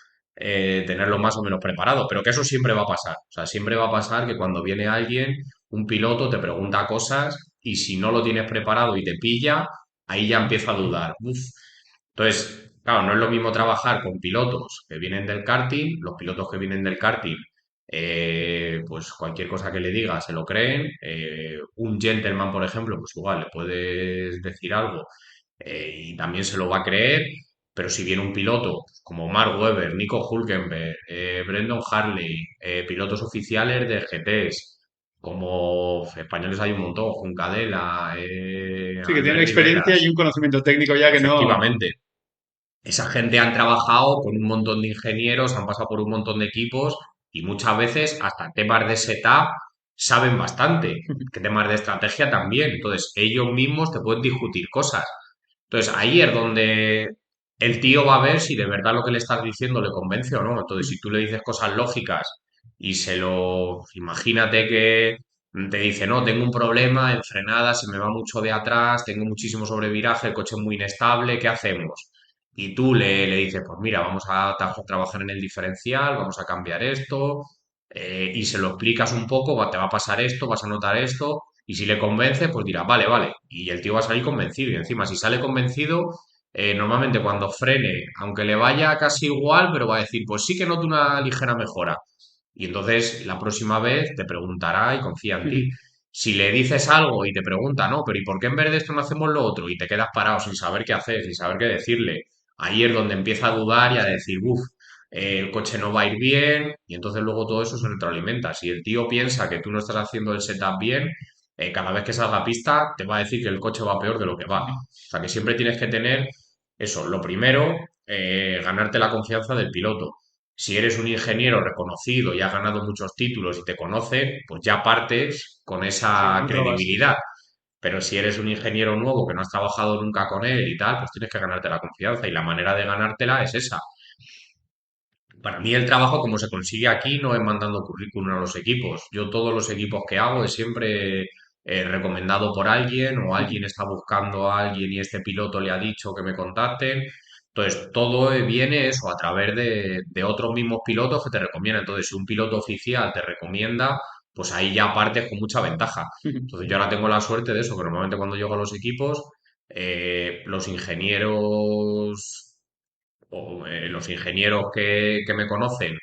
más o menos preparado. Pero que eso siempre va a pasar. O sea, siempre va a pasar que cuando viene alguien, un piloto te pregunta cosas y si no lo tienes preparado y te pilla, ahí ya empieza a dudar. Uf. Entonces, claro, no es lo mismo trabajar con pilotos que vienen del karting, los pilotos que vienen del karting pues cualquier cosa que le diga se lo creen. Un gentleman, por ejemplo, pues igual le puedes decir algo y también se lo va a creer. Pero si viene un piloto como Mark Webber, Nico Hülkenberg, Brendan Hartley, pilotos oficiales de GTs, como españoles hay un montón, Juncadella, Sí, que tienen Andrés experiencia y Riveras, un conocimiento técnico ya que no... efectivamente. Esa gente han trabajado con un montón de ingenieros, han pasado por un montón de equipos y muchas veces hasta temas de setup saben bastante, que temas de estrategia también. Entonces, ellos mismos te pueden discutir cosas. Entonces, ahí es donde el tío va a ver si de verdad lo que le estás diciendo le convence o no. Entonces, si tú le dices cosas lógicas y imagínate que te dice, no, tengo un problema en frenada, se me va mucho de atrás, tengo muchísimo sobreviraje, el coche es muy inestable, ¿qué hacemos? Y tú le dices, pues mira, vamos a trabajar en el diferencial, vamos a cambiar esto, y se lo explicas un poco, te va a pasar esto, vas a notar esto, y si le convence, pues dirá, vale, vale, y el tío va a salir convencido, y encima si sale convencido, normalmente cuando frene, aunque le vaya casi igual, pero va a decir, pues sí que noto una ligera mejora, y entonces la próxima vez te preguntará y confía en ti. Si le dices algo y te pregunta, no, pero ¿y por qué en vez de esto no hacemos lo otro? Y te quedas parado sin saber qué hacer, sin saber qué decirle. Ahí es donde empieza a dudar y a decir, uff, el coche no va a ir bien, y entonces luego todo eso se retroalimenta. Si el tío piensa que tú no estás haciendo el setup bien, cada vez que salga a pista te va a decir que el coche va peor de lo que va. O sea que siempre tienes que tener eso. Lo primero, ganarte la confianza del piloto. Si eres un ingeniero reconocido y has ganado muchos títulos y te conocen, pues ya partes con Sí, esa con otra base. credibilidad. Pero si eres un ingeniero nuevo que no has trabajado nunca con él y tal, pues tienes que ganarte la confianza y la manera de ganártela es esa. Para mí el trabajo como se consigue aquí no es mandando currículum a los equipos. Yo todos los equipos que hago es siempre recomendado por alguien o alguien está buscando a alguien y este piloto le ha dicho que me contacten. Entonces todo viene eso a través de otros mismos pilotos que te recomiendan. Entonces si un piloto oficial te recomienda, pues ahí ya partes con mucha ventaja. Entonces yo ahora tengo la suerte de eso, que normalmente cuando llego a los equipos, los ingenieros los ingenieros que me conocen,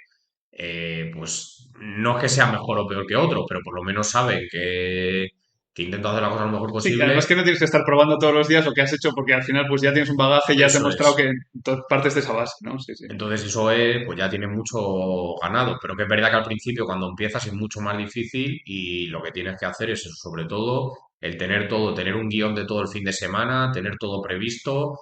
pues no es que sea mejor o peor que otros, pero por lo menos saben que intento hacer la cosa lo mejor Sí, que posible. además que no tienes que estar probando todos los días lo que has hecho porque al final pues ya tienes un bagaje, ya has Eso demostrado es. que partes de esa base, ¿no? Sí, sí. Entonces eso es, pues ya tienes mucho ganado, pero que es verdad que al principio cuando empiezas es mucho más difícil y lo que tienes que hacer es eso, sobre todo el tener todo, tener un guión de todo el fin de semana, tener todo previsto,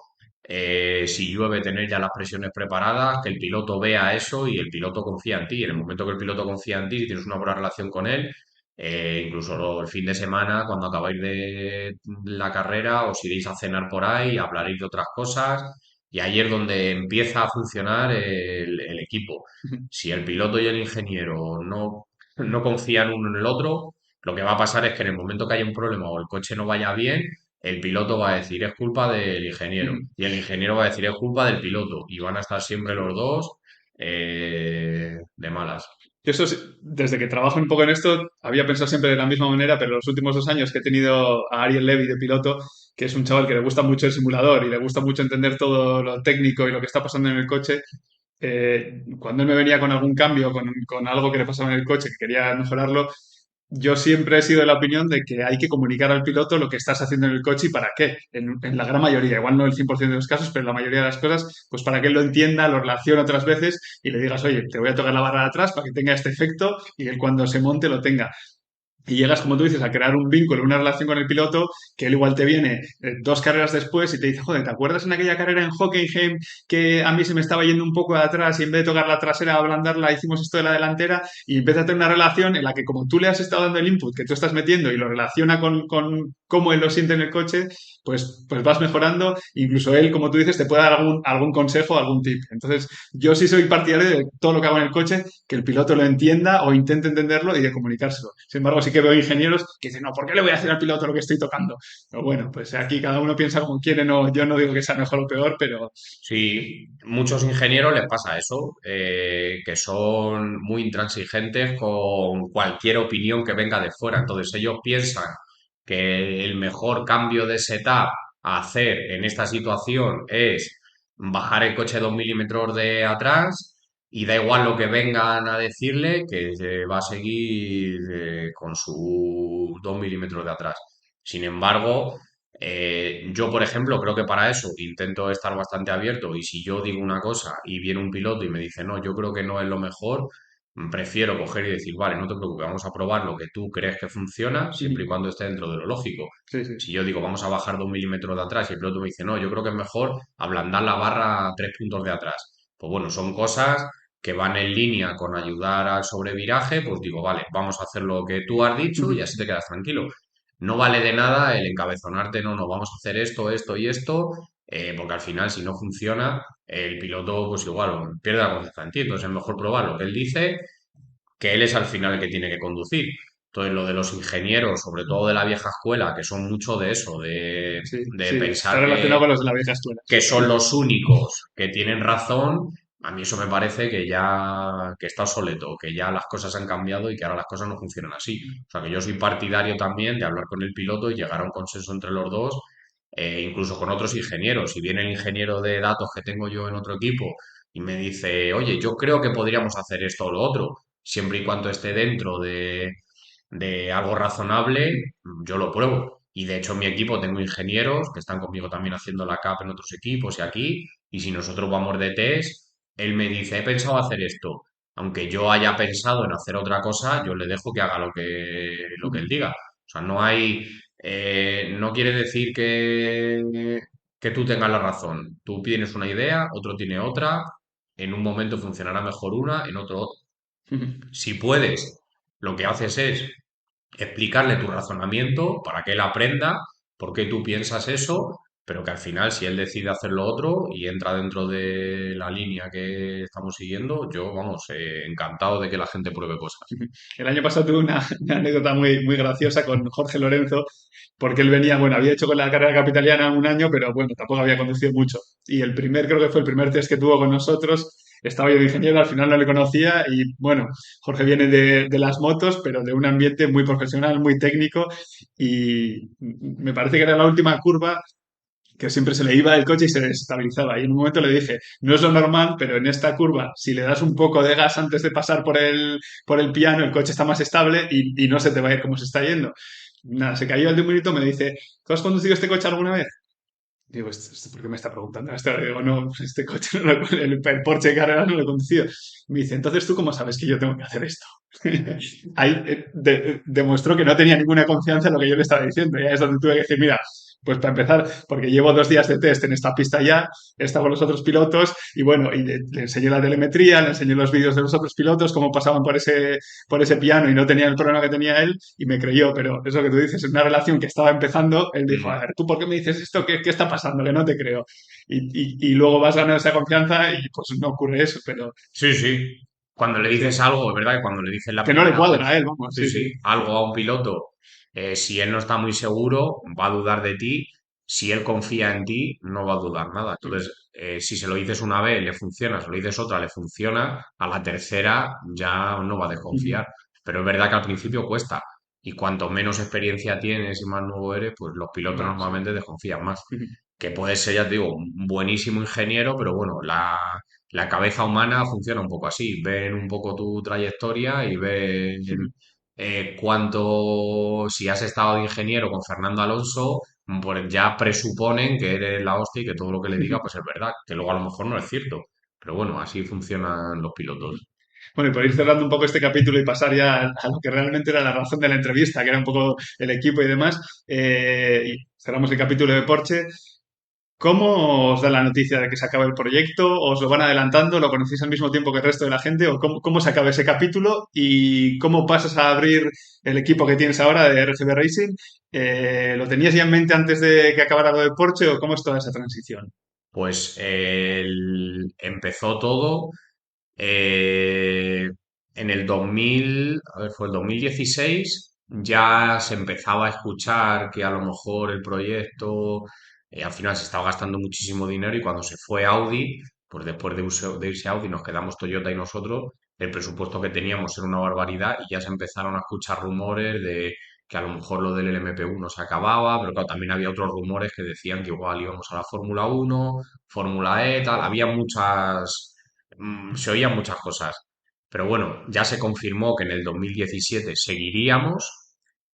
si llueve tener ya las presiones preparadas, que el piloto vea eso y el piloto confía en ti. En el momento que el piloto confía en ti, si tienes una buena relación con él, incluso el fin de semana, cuando acabáis de la carrera, os iréis a cenar por ahí, hablaréis de otras cosas y ahí es donde empieza a funcionar el equipo. Si el piloto y el ingeniero no confían uno en el otro, lo que va a pasar es que en el momento que haya un problema o el coche no vaya bien, el piloto va a decir es culpa del ingeniero y el ingeniero va a decir es culpa del piloto y van a estar siempre los dos de malas. Yo eso, desde que trabajo un poco en esto, había pensado siempre de la misma manera, pero los últimos 2 años que he tenido a Ariel Levy de piloto, que es un chaval que le gusta mucho el simulador y le gusta mucho entender todo lo técnico y lo que está pasando en el coche, cuando él me venía con algún cambio, con algo que le pasaba en el coche, que quería mejorarlo, yo siempre he sido de la opinión de que hay que comunicar al piloto lo que estás haciendo en el coche y para qué, en la gran mayoría, igual no el 100% de los casos, pero en la mayoría de las cosas, pues para que él lo entienda, lo relacione otras veces y le digas, oye, te voy a tocar la barra de atrás para que tenga este efecto y él cuando se monte lo tenga. Y llegas, como tú dices, a crear un vínculo, una relación con el piloto, que él igual te viene 2 carreras después y te dice, joder, ¿te acuerdas en aquella carrera en Hockenheim que a mí se me estaba yendo un poco de atrás y en vez de tocar la trasera, ablandarla, hicimos esto de la delantera? Y empieza a tener una relación en la que como tú le has estado dando el input que tú estás metiendo y lo relaciona con cómo él lo siente en el coche, pues vas mejorando. Incluso él, como tú dices, te puede dar algún consejo, algún tip. Entonces, yo sí soy partidario de todo lo que hago en el coche, que el piloto lo entienda o intente entenderlo y de comunicárselo. Sin embargo, sí que veo ingenieros que dicen, no, ¿por qué le voy a hacer al piloto lo que estoy tocando? Pero bueno, pues aquí cada uno piensa como quiere, no, yo no digo que sea mejor o peor, pero Sí, muchos ingenieros les pasa eso, que son muy intransigentes con cualquier opinión que venga de fuera. Entonces ellos piensan que el mejor cambio de setup a hacer en esta situación es bajar el coche 2 milímetros de atrás y da igual lo que vengan a decirle, que va a seguir con su 2 milímetros de atrás. Sin embargo, yo, por ejemplo, creo que para eso intento estar bastante abierto y si yo digo una cosa y viene un piloto y me dice, no, yo creo que no es lo mejor, prefiero coger y decir, vale, no te preocupes, vamos a probar lo que tú crees que funciona, siempre y cuando esté dentro de lo lógico. sí, sí. Si yo digo, vamos a bajar 2 milímetros de atrás y el piloto me dice, no, yo creo que es mejor ablandar la barra 3 puntos de atrás. Pues bueno, son cosas que van en línea con ayudar al sobreviraje, pues digo, vale, vamos a hacer lo que tú has dicho y así te quedas tranquilo. No vale de nada el encabezonarte, no, no, vamos a hacer esto, esto y esto, porque al final, si no funciona, el piloto, pues igual, pierde la confianza en ti. Entonces es mejor probar lo que él dice, que él es al final el que tiene que conducir. Entonces, lo de los ingenieros, sobre todo de la vieja escuela, que son mucho de eso, Sí, de sí, está pensar relacionado con los de la vieja escuela. que son los únicos que tienen razón, a mí eso me parece que ya que está obsoleto, que ya las cosas han cambiado y que ahora las cosas no funcionan así. O sea, que yo soy partidario también de hablar con el piloto y llegar a un consenso entre los dos, incluso con otros ingenieros. Si viene el ingeniero de datos que tengo yo en otro equipo y me dice, oye, yo creo que podríamos hacer esto o lo otro, siempre y cuando esté dentro de algo razonable, yo lo pruebo. Y de hecho en mi equipo tengo ingenieros que están conmigo también haciendo la CAP en otros equipos y aquí, y si nosotros vamos de test, él me dice, he pensado hacer esto. Aunque yo haya pensado en hacer otra cosa, yo le dejo que haga lo que él diga. O sea, no hay, no quiere decir que tú tengas la razón. Tú tienes una idea, otro tiene otra, en un momento funcionará mejor una, en otro otra. Si puedes, lo que haces es explicarle tu razonamiento para que él aprenda por qué tú piensas eso, pero que al final, si él decide hacer lo otro y entra dentro de la línea que estamos siguiendo, yo, vamos, encantado de que la gente pruebe cosas. El año pasado tuve una anécdota muy graciosa con Jorge Lorenzo, porque él venía, bueno, había hecho con la carrera capitaliana un año, pero bueno, tampoco había conducido mucho. Y creo que fue el primer test que tuvo con nosotros, estaba yo de ingeniero, al final no le conocía y bueno, Jorge viene de las motos, pero de un ambiente muy profesional, muy técnico y me parece que era la última curva que siempre se le iba el coche y se desestabilizaba. Y en un momento le dije, no es lo normal, pero en esta curva, si le das un poco de gas antes de pasar por el piano, el coche está más estable y no se te va a ir como se está yendo. Nada, se cayó el de un minuto, me dice, ¿tú has conducido este coche alguna vez? Digo, ¿por qué me está preguntando esto? Digo, no, pues este coche, el Porsche Carrera no lo he conducido. Me dice, entonces, ¿tú cómo sabes que yo tengo que hacer esto? Ahí demostró que no tenía ninguna confianza en lo que yo le estaba diciendo. Ya es donde tuve que decir, mira, pues para empezar, porque llevo 2 días de test en esta pista ya, he estado con los otros pilotos y bueno, y le enseñé la telemetría, le enseñé los vídeos de los otros pilotos, cómo pasaban por ese piano y no tenían el problema que tenía él y me creyó, pero eso que tú dices, en una relación que estaba empezando, él dijo, a Ujú. ver, ¿tú por qué me dices esto? ¿Qué está pasando? Que no te creo. Y luego vas ganando esa confianza y pues no ocurre eso, pero Sí, sí. Cuando le sí, dices algo, es verdad que cuando le dices la que no le primera cuadra a vez, él, vamos, sí, sí, sí. sí, algo a un piloto, si él no está muy seguro, va a dudar de ti. Si él confía en ti, no va a dudar nada. Entonces, si se lo dices una vez, le funciona, se lo dices otra, le funciona, a la tercera ya no va a desconfiar. Pero es verdad que al principio cuesta. Y cuanto menos experiencia tienes y más nuevo eres, pues los pilotos Más. normalmente desconfían más. Que puede ser, ya te digo, un buenísimo ingeniero, pero bueno, la cabeza humana funciona un poco así. Ven un poco tu trayectoria y ven si has estado de ingeniero con Fernando Alonso, pues ya presuponen que eres la hostia y que todo lo que le diga pues es verdad, que luego a lo mejor no es cierto. Pero bueno, así funcionan los pilotos. Bueno, y por ir cerrando un poco este capítulo y pasar ya a lo que realmente era la razón de la entrevista, que era un poco el equipo y demás, y cerramos el capítulo de Porsche. ¿Cómo os da la noticia de que se acaba el proyecto? ¿Os lo van adelantando? ¿Lo conocéis al mismo tiempo que el resto de la gente? ¿O cómo se acaba ese capítulo? ¿Y cómo pasas a abrir el equipo que tienes ahora de RGB Racing? ¿Lo tenías ya en mente antes de que acabara lo de Porsche o cómo es toda esa transición? Pues empezó todo eh, en el 2000, a ver, fue el 2016, ya se empezaba a escuchar que a lo mejor el proyecto al final se estaba gastando muchísimo dinero y cuando se fue Audi, pues después de irse Audi nos quedamos Toyota y nosotros, el presupuesto que teníamos era una barbaridad y ya se empezaron a escuchar rumores de que a lo mejor lo del LMP1 se acababa, pero claro, también había otros rumores que decían que igual íbamos a la Fórmula 1, Fórmula E, tal, había se oían muchas cosas. Pero bueno, ya se confirmó que en el 2017 seguiríamos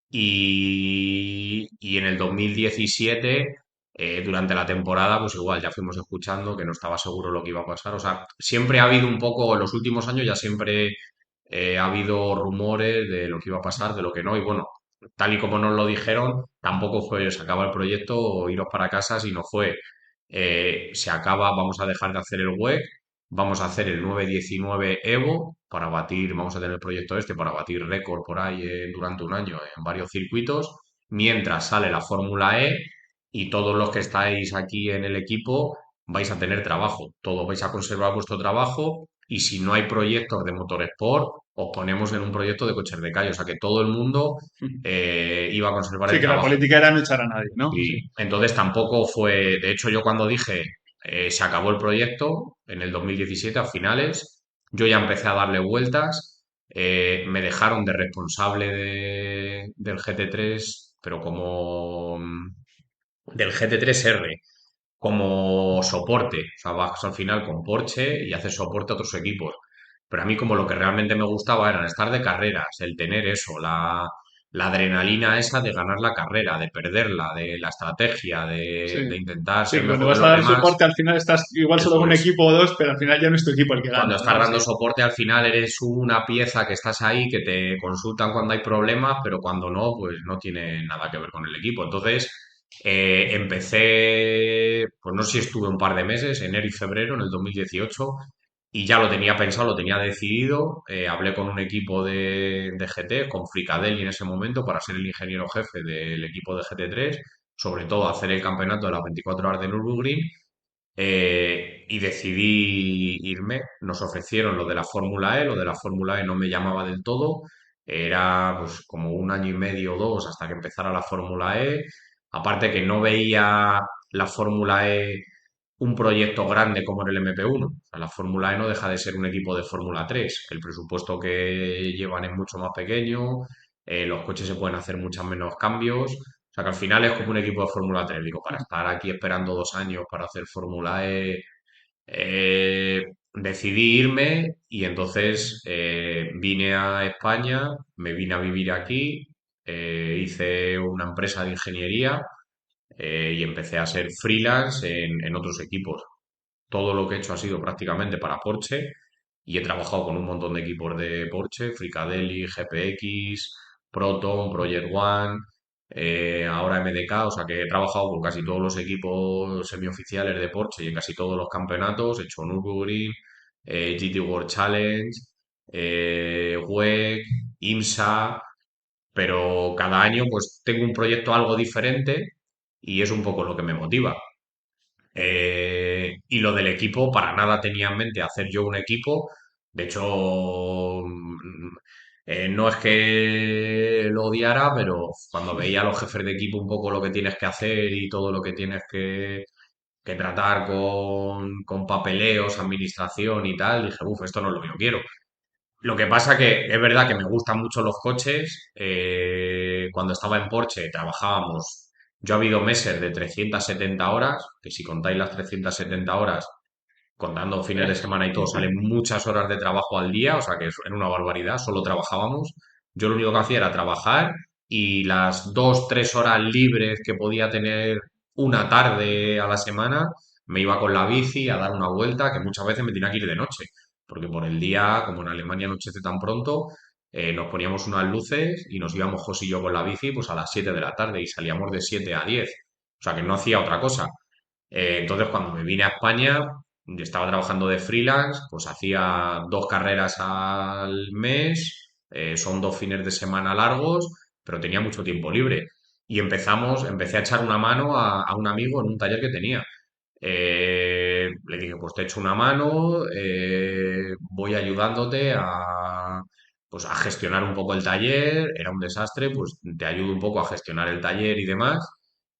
y en el 2017, durante la temporada, pues igual ya fuimos escuchando que no estaba seguro lo que iba a pasar. O sea, siempre ha habido un poco, en los últimos años ya siempre ha habido rumores de lo que iba a pasar, de lo que no. Y bueno, tal y como nos lo dijeron, tampoco fue se acaba el proyecto o iros para casa, sino fue se acaba, vamos a dejar de hacer el WEC, vamos a hacer el 919 Evo para batir, vamos a tener el proyecto este para batir récord por ahí durante un año en varios circuitos, mientras sale la Fórmula E y todos los que estáis aquí en el equipo vais a tener trabajo, todos vais a conservar vuestro trabajo y si no hay proyectos de motorsport, os ponemos en un proyecto de coches de calle, o sea que todo el mundo iba a conservar Sí, el que la trabajo. política era no echar a nadie, ¿no? Sí. Y entonces tampoco fue, de hecho yo cuando dije se acabó el proyecto en el 2017 a finales, yo ya empecé a darle vueltas, me dejaron de responsable del GT3, pero como del GT3R, como soporte, o sea, vas al final con Porsche y haces soporte a otros equipos. Pero a mí como lo que realmente me gustaba era estar de carreras, el tener eso, la adrenalina esa de ganar la carrera, de perderla, de la estrategia, Sí. de intentar Sí, ser que cuando mejor de vas a los dar demás. soporte al final estás igual solo Eso con un es. equipo o dos, pero al final ya no es tu equipo el que Cuando gana, estás ¿no? dando Sí. soporte, al final eres una pieza que estás ahí, que te consultan cuando hay problemas, pero cuando no, pues no tiene nada que ver con el equipo. Entonces, empecé, pues no sé si estuve un par de meses, enero y febrero en el 2018, y ya lo tenía pensado, lo tenía decidido. Hablé con un equipo de GT, con Fricadelli en ese momento, para ser el ingeniero jefe del equipo de GT3, sobre todo hacer el campeonato de las 24 horas de Nürburgring y decidí irme. Nos ofrecieron lo de la Fórmula E, lo de la Fórmula E no me llamaba del todo. Era pues como un año y medio o dos hasta que empezara la Fórmula E. Aparte que no veía la Fórmula E un proyecto grande como en el MP1. O sea, la Fórmula E no deja de ser un equipo de Fórmula 3. El presupuesto que llevan es mucho más pequeño, los coches se pueden hacer muchos menos cambios. O sea que al final es como un equipo de Fórmula 3. Digo, para estar aquí esperando 2 años para hacer Fórmula E, decidí irme y entonces vine a España, me vine a vivir aquí, hice una empresa de ingeniería y empecé a ser freelance en otros equipos. Todo lo que he hecho ha sido prácticamente para Porsche y he trabajado con un montón de equipos de Porsche, Fricadelli, GPX, Proton, Project One, ahora MDK, o sea que he trabajado con casi todos los equipos semioficiales de Porsche y en casi todos los campeonatos, he hecho Nürburgring, GT World Challenge, WEC, IMSA, pero cada año pues tengo un proyecto algo diferente y es un poco lo que me motiva. Y lo del equipo, para nada tenía en mente hacer yo un equipo. De hecho, no es que lo odiara, pero cuando veía a los jefes de equipo un poco lo que tienes que hacer y todo lo que tienes que tratar con papeleos, administración y tal, dije, uff, esto no es lo que yo quiero. Lo que pasa que es verdad que me gustan mucho los coches. Cuando estaba en Porsche trabajábamos, yo ha habido meses de 370 horas, que si contáis las 370 horas, contando fines de semana y todo, salen muchas horas de trabajo al día, o sea que era una barbaridad, solo trabajábamos. Yo lo único que hacía era trabajar y las 2, 3 horas libres que podía tener una tarde a la semana, me iba con la bici a dar una vuelta, que muchas veces me tenía que ir de noche porque por el día, como en Alemania anochece tan pronto, nos poníamos unas luces y nos íbamos José y yo con la bici pues a las 7 de la tarde y salíamos de 7 a 10. O sea que no hacía otra cosa. Entonces, cuando me vine a España, yo estaba trabajando de freelance, pues hacía 2 carreras al mes, son 2 fines de semana largos, pero tenía mucho tiempo libre. Y empecé a echar una mano a un amigo en un taller que tenía. Le dije, pues te echo una mano, voy ayudándote pues, a gestionar un poco el taller. Era un desastre, pues te ayudo un poco a gestionar el taller y demás.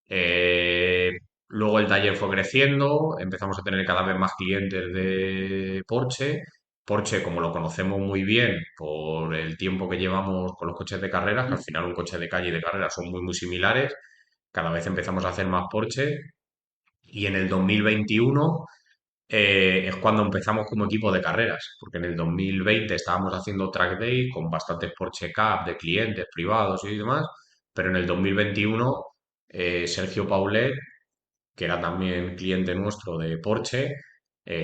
Eh, Luego el taller fue creciendo, empezamos a tener cada vez más clientes de Porsche. Porsche, como lo conocemos muy bien por el tiempo que llevamos con los coches de carreras, que al final un coche de calle y de carreras son muy, muy similares, cada vez empezamos a hacer más Porsche y en el 2021 es cuando empezamos como equipo de carreras, porque en el 2020 estábamos haciendo track day con bastantes Porsche Cup de clientes privados y demás, pero en el 2021 Sergio Paulet, que era también cliente nuestro de Porsche,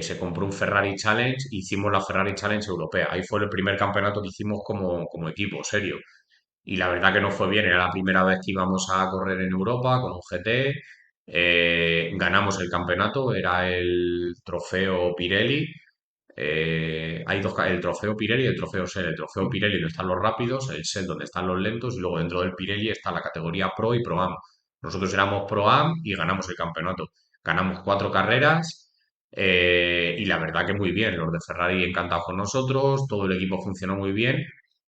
se compró un Ferrari Challenge, hicimos la Ferrari Challenge europea. Ahí fue el primer campeonato que hicimos como equipo, serio. Y la verdad que no fue bien, era la primera vez que íbamos a correr en Europa con un GT. Ganamos el campeonato, era el trofeo Pirelli. Hay el trofeo Pirelli y el trofeo SEL. El trofeo Pirelli donde están los rápidos, el SEL donde están los lentos y luego dentro del Pirelli está la categoría Pro y Pro Am. Nosotros éramos Pro Am y ganamos el campeonato. Ganamos 4 carreras y la verdad que muy bien. Los de Ferrari encantados con nosotros, todo el equipo funcionó muy bien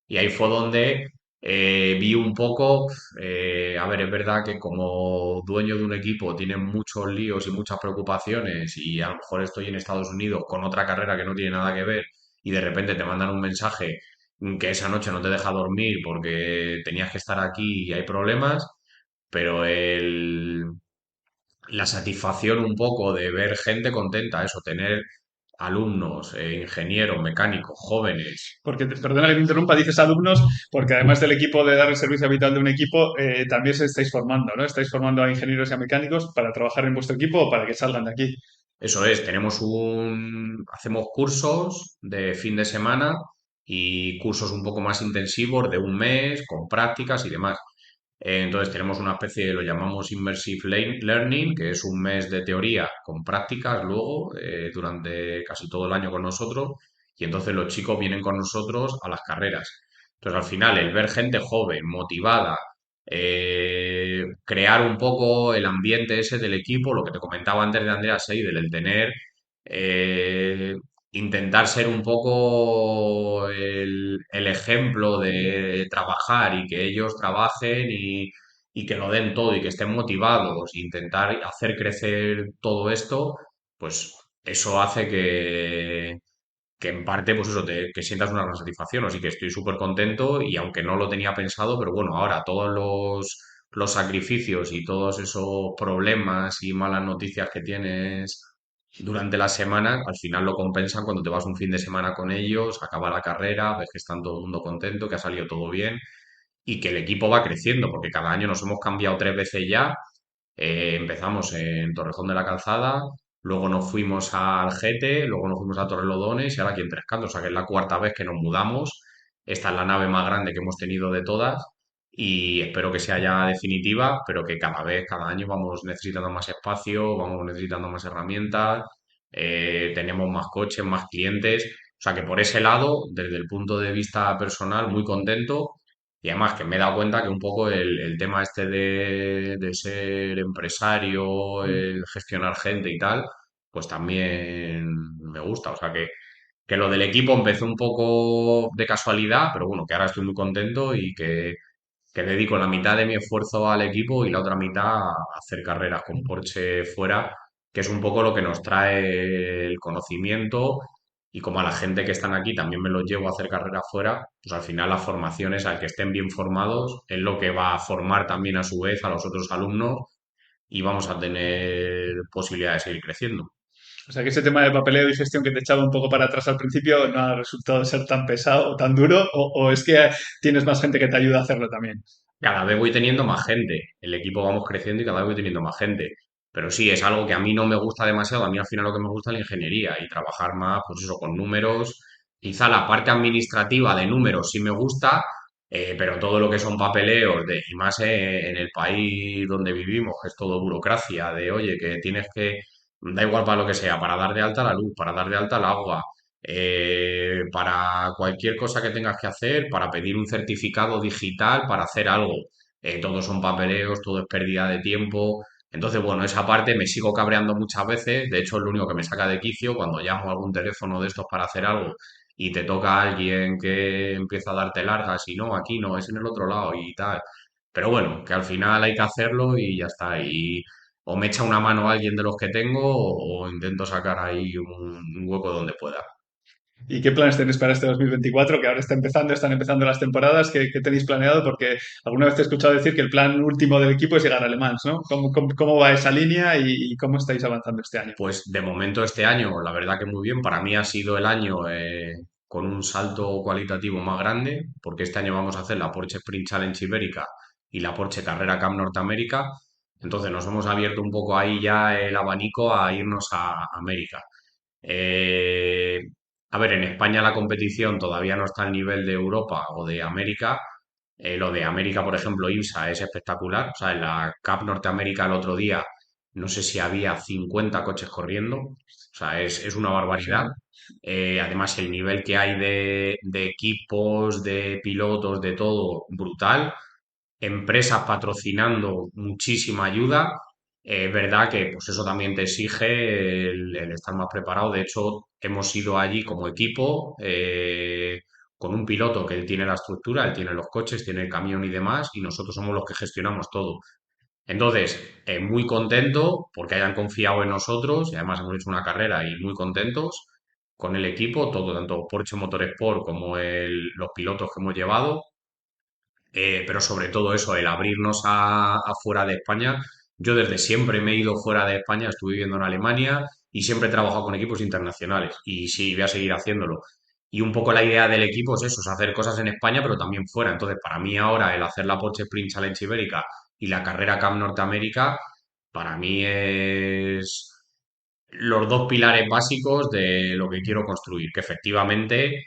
y ahí fue donde vi un poco, a ver, es verdad que como dueño de un equipo tienes muchos líos y muchas preocupaciones y a lo mejor estoy en Estados Unidos con otra carrera que no tiene nada que ver y de repente te mandan un mensaje que esa noche no te deja dormir porque tenías que estar aquí y hay problemas, pero la satisfacción un poco de ver gente contenta, eso, tener alumnos, ingenieros, mecánicos, jóvenes. Porque, perdona que te interrumpa, dices alumnos, porque además del equipo de dar el servicio habitual de un equipo, también se estáis formando, ¿no? Estáis formando a ingenieros y a mecánicos para trabajar en vuestro equipo o para que salgan de aquí. Eso es, hacemos cursos de fin de semana y cursos un poco más intensivos de un mes con prácticas y demás. Entonces tenemos una especie, lo llamamos Learning, que es un mes de teoría con prácticas luego durante casi todo el año con nosotros y entonces los chicos vienen con nosotros a las carreras. Entonces al final el ver gente joven, motivada, crear un poco el ambiente ese del equipo, lo que te comentaba antes de Andrea Seidel, el tener, eh, intentar ser un poco el ejemplo de trabajar y que ellos trabajen y que lo den todo y que estén motivados, intentar hacer crecer todo esto, pues eso hace que en parte, pues eso, que sientas una gran satisfacción. Así que estoy súper contento y aunque no lo tenía pensado, pero bueno, ahora todos los sacrificios y todos esos problemas y malas noticias que tienes durante la semana, al final lo compensan cuando te vas un fin de semana con ellos, acaba la carrera, ves que están todo el mundo contento, que ha salido todo bien y que el equipo va creciendo, porque cada año nos hemos cambiado 3 veces ya. Empezamos en Torrejón de la Calzada, luego nos fuimos a Algete, luego nos fuimos a Torrelodones y ahora aquí en Tres Cantos, o sea que es la cuarta vez que nos mudamos. Esta es la nave más grande que hemos tenido de todas y espero que sea ya definitiva, pero que cada vez, cada año vamos necesitando más espacio, vamos necesitando más herramientas, tenemos más coches, más clientes. O sea que por ese lado, desde el punto de vista personal, muy contento y además que me he dado cuenta que un poco el tema este de ser empresario, el gestionar gente y tal, pues también me gusta. O sea que lo del equipo empezó un poco de casualidad, pero bueno, que ahora estoy muy contento y que dedico la mitad de mi esfuerzo al equipo y la otra mitad a hacer carreras con Porsche fuera, que es un poco lo que nos trae el conocimiento y como a la gente que están aquí también me los llevo a hacer carreras fuera, pues al final las formaciones, al que estén bien formados, es lo que va a formar también a su vez a los otros alumnos y vamos a tener posibilidad de seguir creciendo. O sea que ese tema de papeleo y gestión que te echaba un poco para atrás al principio no ha resultado ser tan pesado o tan duro, o es que tienes más gente que te ayuda a hacerlo también. Cada vez voy teniendo más gente, el equipo vamos creciendo y cada vez voy teniendo más gente. Pero sí, es algo que a mí no me gusta demasiado, a mí al final lo que me gusta es la ingeniería y trabajar más, pues eso, con números Quizá la parte administrativa de números sí me gusta, pero todo lo que son papeleos, y más en el país donde vivimos, que es todo burocracia, de oye, que tienes que, da igual para lo que sea, para dar de alta la luz, para dar de alta el agua, para cualquier cosa que tengas que hacer, para pedir un certificado digital, para hacer algo. Todos son papeleos, todo es pérdida de tiempo. Entonces, bueno, esa parte me sigo cabreando muchas veces. De hecho, es lo único que me saca de quicio cuando llamo a algún teléfono de estos para hacer algo y te toca a alguien que empieza a darte largas y no, aquí no, es en el otro lado y tal. Pero bueno, que al final hay que hacerlo y ya está. Y o me echa una mano alguien de los que tengo o intento sacar ahí un hueco donde pueda. ¿Y qué planes tenéis para este 2024? Que ahora están empezando las temporadas. ¿Qué tenéis planeado? Porque alguna vez te he escuchado decir que el plan último del equipo es llegar a Le Mans, ¿no? ¿Cómo va esa línea y cómo estáis avanzando este año? Pues de momento este año, la verdad que muy bien. Para mí ha sido el año con un salto cualitativo más grande, porque este año vamos a hacer la Porsche Sprint Challenge Ibérica y la Porsche Carrera Cup Norteamérica. Entonces nos hemos abierto un poco ahí ya el abanico a irnos a América. Eh, a ver, en España la competición todavía no está al nivel de Europa o de América. Lo de América, por ejemplo, IMSA es espectacular. O sea, en la Cup Norteamérica el otro día, no sé si había 50 coches corriendo. O sea, es una barbaridad. Sí. Además, el nivel que hay de equipos, de pilotos, de todo, brutal. Empresas patrocinando, muchísima ayuda. Es verdad que pues eso también te exige el estar más preparado. De hecho, hemos ido allí como equipo con un piloto que él tiene la estructura, él tiene los coches, tiene el camión y demás, y nosotros somos los que gestionamos todo. Entonces, muy contento porque hayan confiado en nosotros y además hemos hecho una carrera y muy contentos con el equipo, todo, tanto Porsche Motorsport como los pilotos que hemos llevado. Pero sobre todo eso, el abrirnos a fuera de España. Yo desde siempre me he ido fuera de España, estuve viviendo en Alemania y siempre he trabajado con equipos internacionales y sí, voy a seguir haciéndolo. Y un poco la idea del equipo es eso, es hacer cosas en España, pero también fuera. Entonces, para mí ahora el hacer la Porsche Sprint Challenge Ibérica y la carrera Cup Norteamérica, para mí es los dos pilares básicos de lo que quiero construir, que efectivamente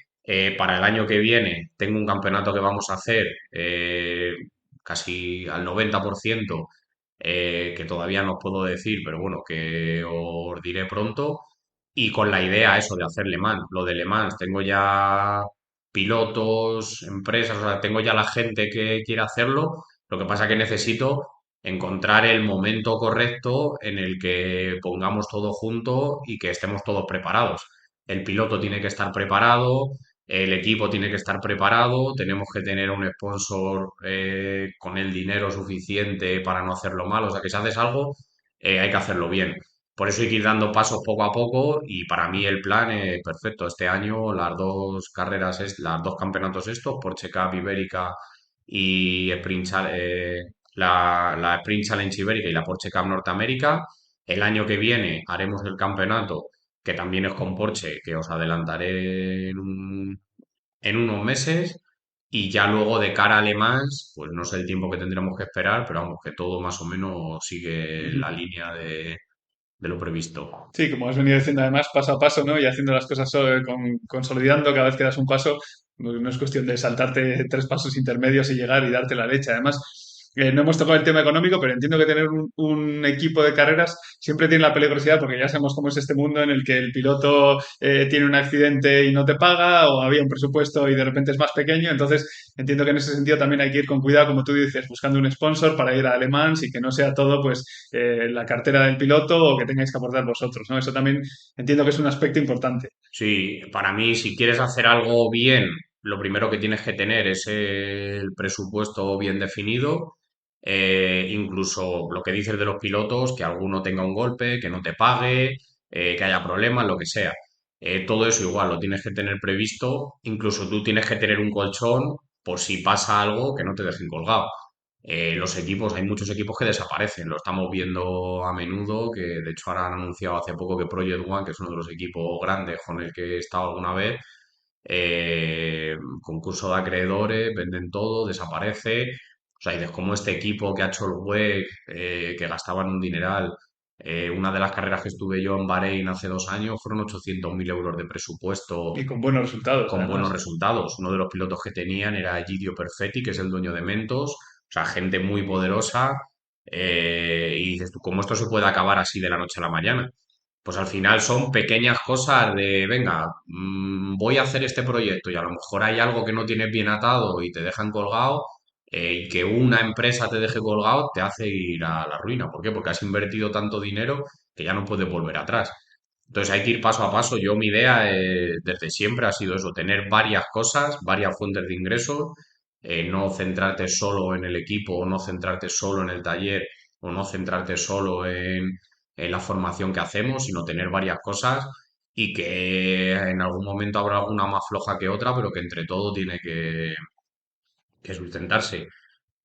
para el año que viene tengo un campeonato que vamos a hacer casi al 90%, que todavía no os puedo decir, pero bueno, que os diré pronto, y con la idea eso de hacer Le Mans. Lo de Le Mans, tengo ya pilotos, empresas, o sea, tengo ya la gente que quiere hacerlo, lo que pasa que necesito encontrar el momento correcto en el que pongamos todo junto y que estemos todos preparados. El piloto tiene que estar preparado, el equipo tiene que estar preparado, tenemos que tener un sponsor con el dinero suficiente para no hacerlo mal. O sea, que si haces algo, hay que hacerlo bien. Por eso hay que ir dando pasos poco a poco y para mí el plan es perfecto. Este año las dos carreras, las dos campeonatos estos, Porsche Cup Ibérica y la Sprint Challenge Ibérica y la Porsche Cup Norteamérica. El año que viene haremos el campeonato, que también es con Porsche, que os adelantaré en unos meses. Y ya luego de cara a Le Mans, pues no sé el tiempo que tendremos que esperar, pero vamos, que todo más o menos sigue la línea de lo previsto. Sí, como has venido diciendo además, paso a paso, ¿no? Y haciendo las cosas consolidando cada vez que das un paso, no es cuestión de saltarte tres pasos intermedios y llegar y darte la leche. Además, no hemos tocado el tema económico, pero entiendo que tener un equipo de carreras siempre tiene la peligrosidad, porque ya sabemos cómo es este mundo en el que el piloto tiene un accidente y no te paga, o había un presupuesto y de repente es más pequeño. Entonces, entiendo que en ese sentido también hay que ir con cuidado, como tú dices, buscando un sponsor para ir a Le Mans y que no sea todo, pues la cartera del piloto o que tengáis que aportar vosotros, ¿no? Eso también entiendo que es un aspecto importante. Sí, para mí, si quieres hacer algo bien, lo primero que tienes que tener es el presupuesto bien definido. Incluso lo que dices de los pilotos, que alguno tenga un golpe, que no te pague, que haya problemas, lo que sea. Todo eso igual lo tienes que tener previsto. Incluso tú tienes que tener un colchón por si pasa algo que no te dejen colgado. Los equipos, hay muchos equipos que desaparecen, lo estamos viendo a menudo, que de hecho ahora han anunciado hace poco que Project One, que es uno de los equipos grandes con el que he estado alguna vez, concurso de acreedores, venden todo, desaparece. O sea, y es como este equipo que ha hecho el WEC, que gastaban un dineral, Una de las carreras que estuve yo en Bahrein hace 2 años fueron 800.000 euros de presupuesto Y con buenos resultados, con buenos además. resultados. Uno de los pilotos que tenían era Egidio Perfetti, que es el dueño de Mentos, o sea, gente muy poderosa. Y dices tú, ¿cómo esto se puede acabar así de la noche a la mañana? Pues al final son pequeñas cosas de, venga, voy a hacer este proyecto y a lo mejor hay algo que no tienes bien atado y te dejan colgado, y que una empresa te deje colgado te hace ir a la ruina. ¿Por qué? Porque has invertido tanto dinero que ya no puedes volver atrás. Entonces hay que ir paso a paso. Yo mi idea, desde siempre ha sido eso, tener varias cosas, varias fuentes de ingresos, no centrarte solo en el equipo, o no centrarte solo en el taller, o no centrarte solo en la formación que hacemos, sino tener varias cosas y que en algún momento habrá alguna más floja que otra, pero que entre todo tiene que sustentarse.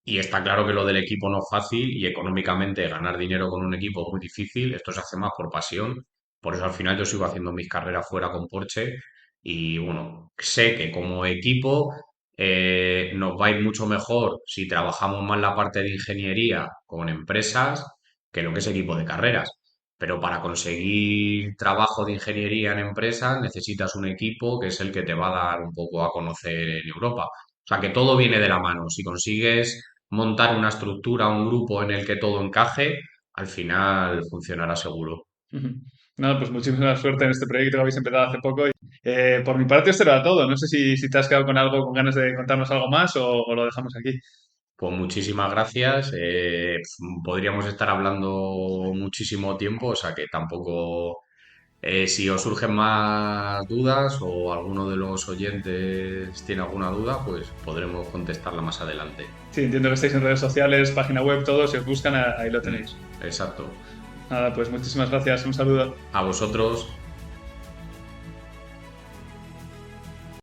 Y está claro que lo del equipo no es fácil y económicamente ganar dinero con un equipo es muy difícil. Esto se hace más por pasión. Por eso al final yo sigo haciendo mis carreras fuera con Porsche y bueno, sé que como equipo nos va a ir mucho mejor si trabajamos más la parte de ingeniería con empresas que lo que es equipo de carreras. Pero para conseguir trabajo de ingeniería en empresas necesitas un equipo que es el que te va a dar un poco a conocer en Europa. O sea que todo viene de la mano. Si consigues montar una estructura, un grupo en el que todo encaje, al final funcionará seguro. Ujú. Nada, pues muchísima suerte en este proyecto que habéis empezado hace poco. Por mi parte, esto era todo. No sé si te has quedado con algo, con ganas de contarnos algo más o lo dejamos aquí. Pues muchísimas gracias. Podríamos estar hablando muchísimo tiempo, o sea que tampoco, si os surgen más dudas o alguno de los oyentes tiene alguna duda, pues podremos contestarla más adelante. Sí, entiendo que estáis en redes sociales, página web, todo. Si os buscan, ahí lo tenéis. Exacto. Nada, pues muchísimas gracias. Un saludo. A vosotros.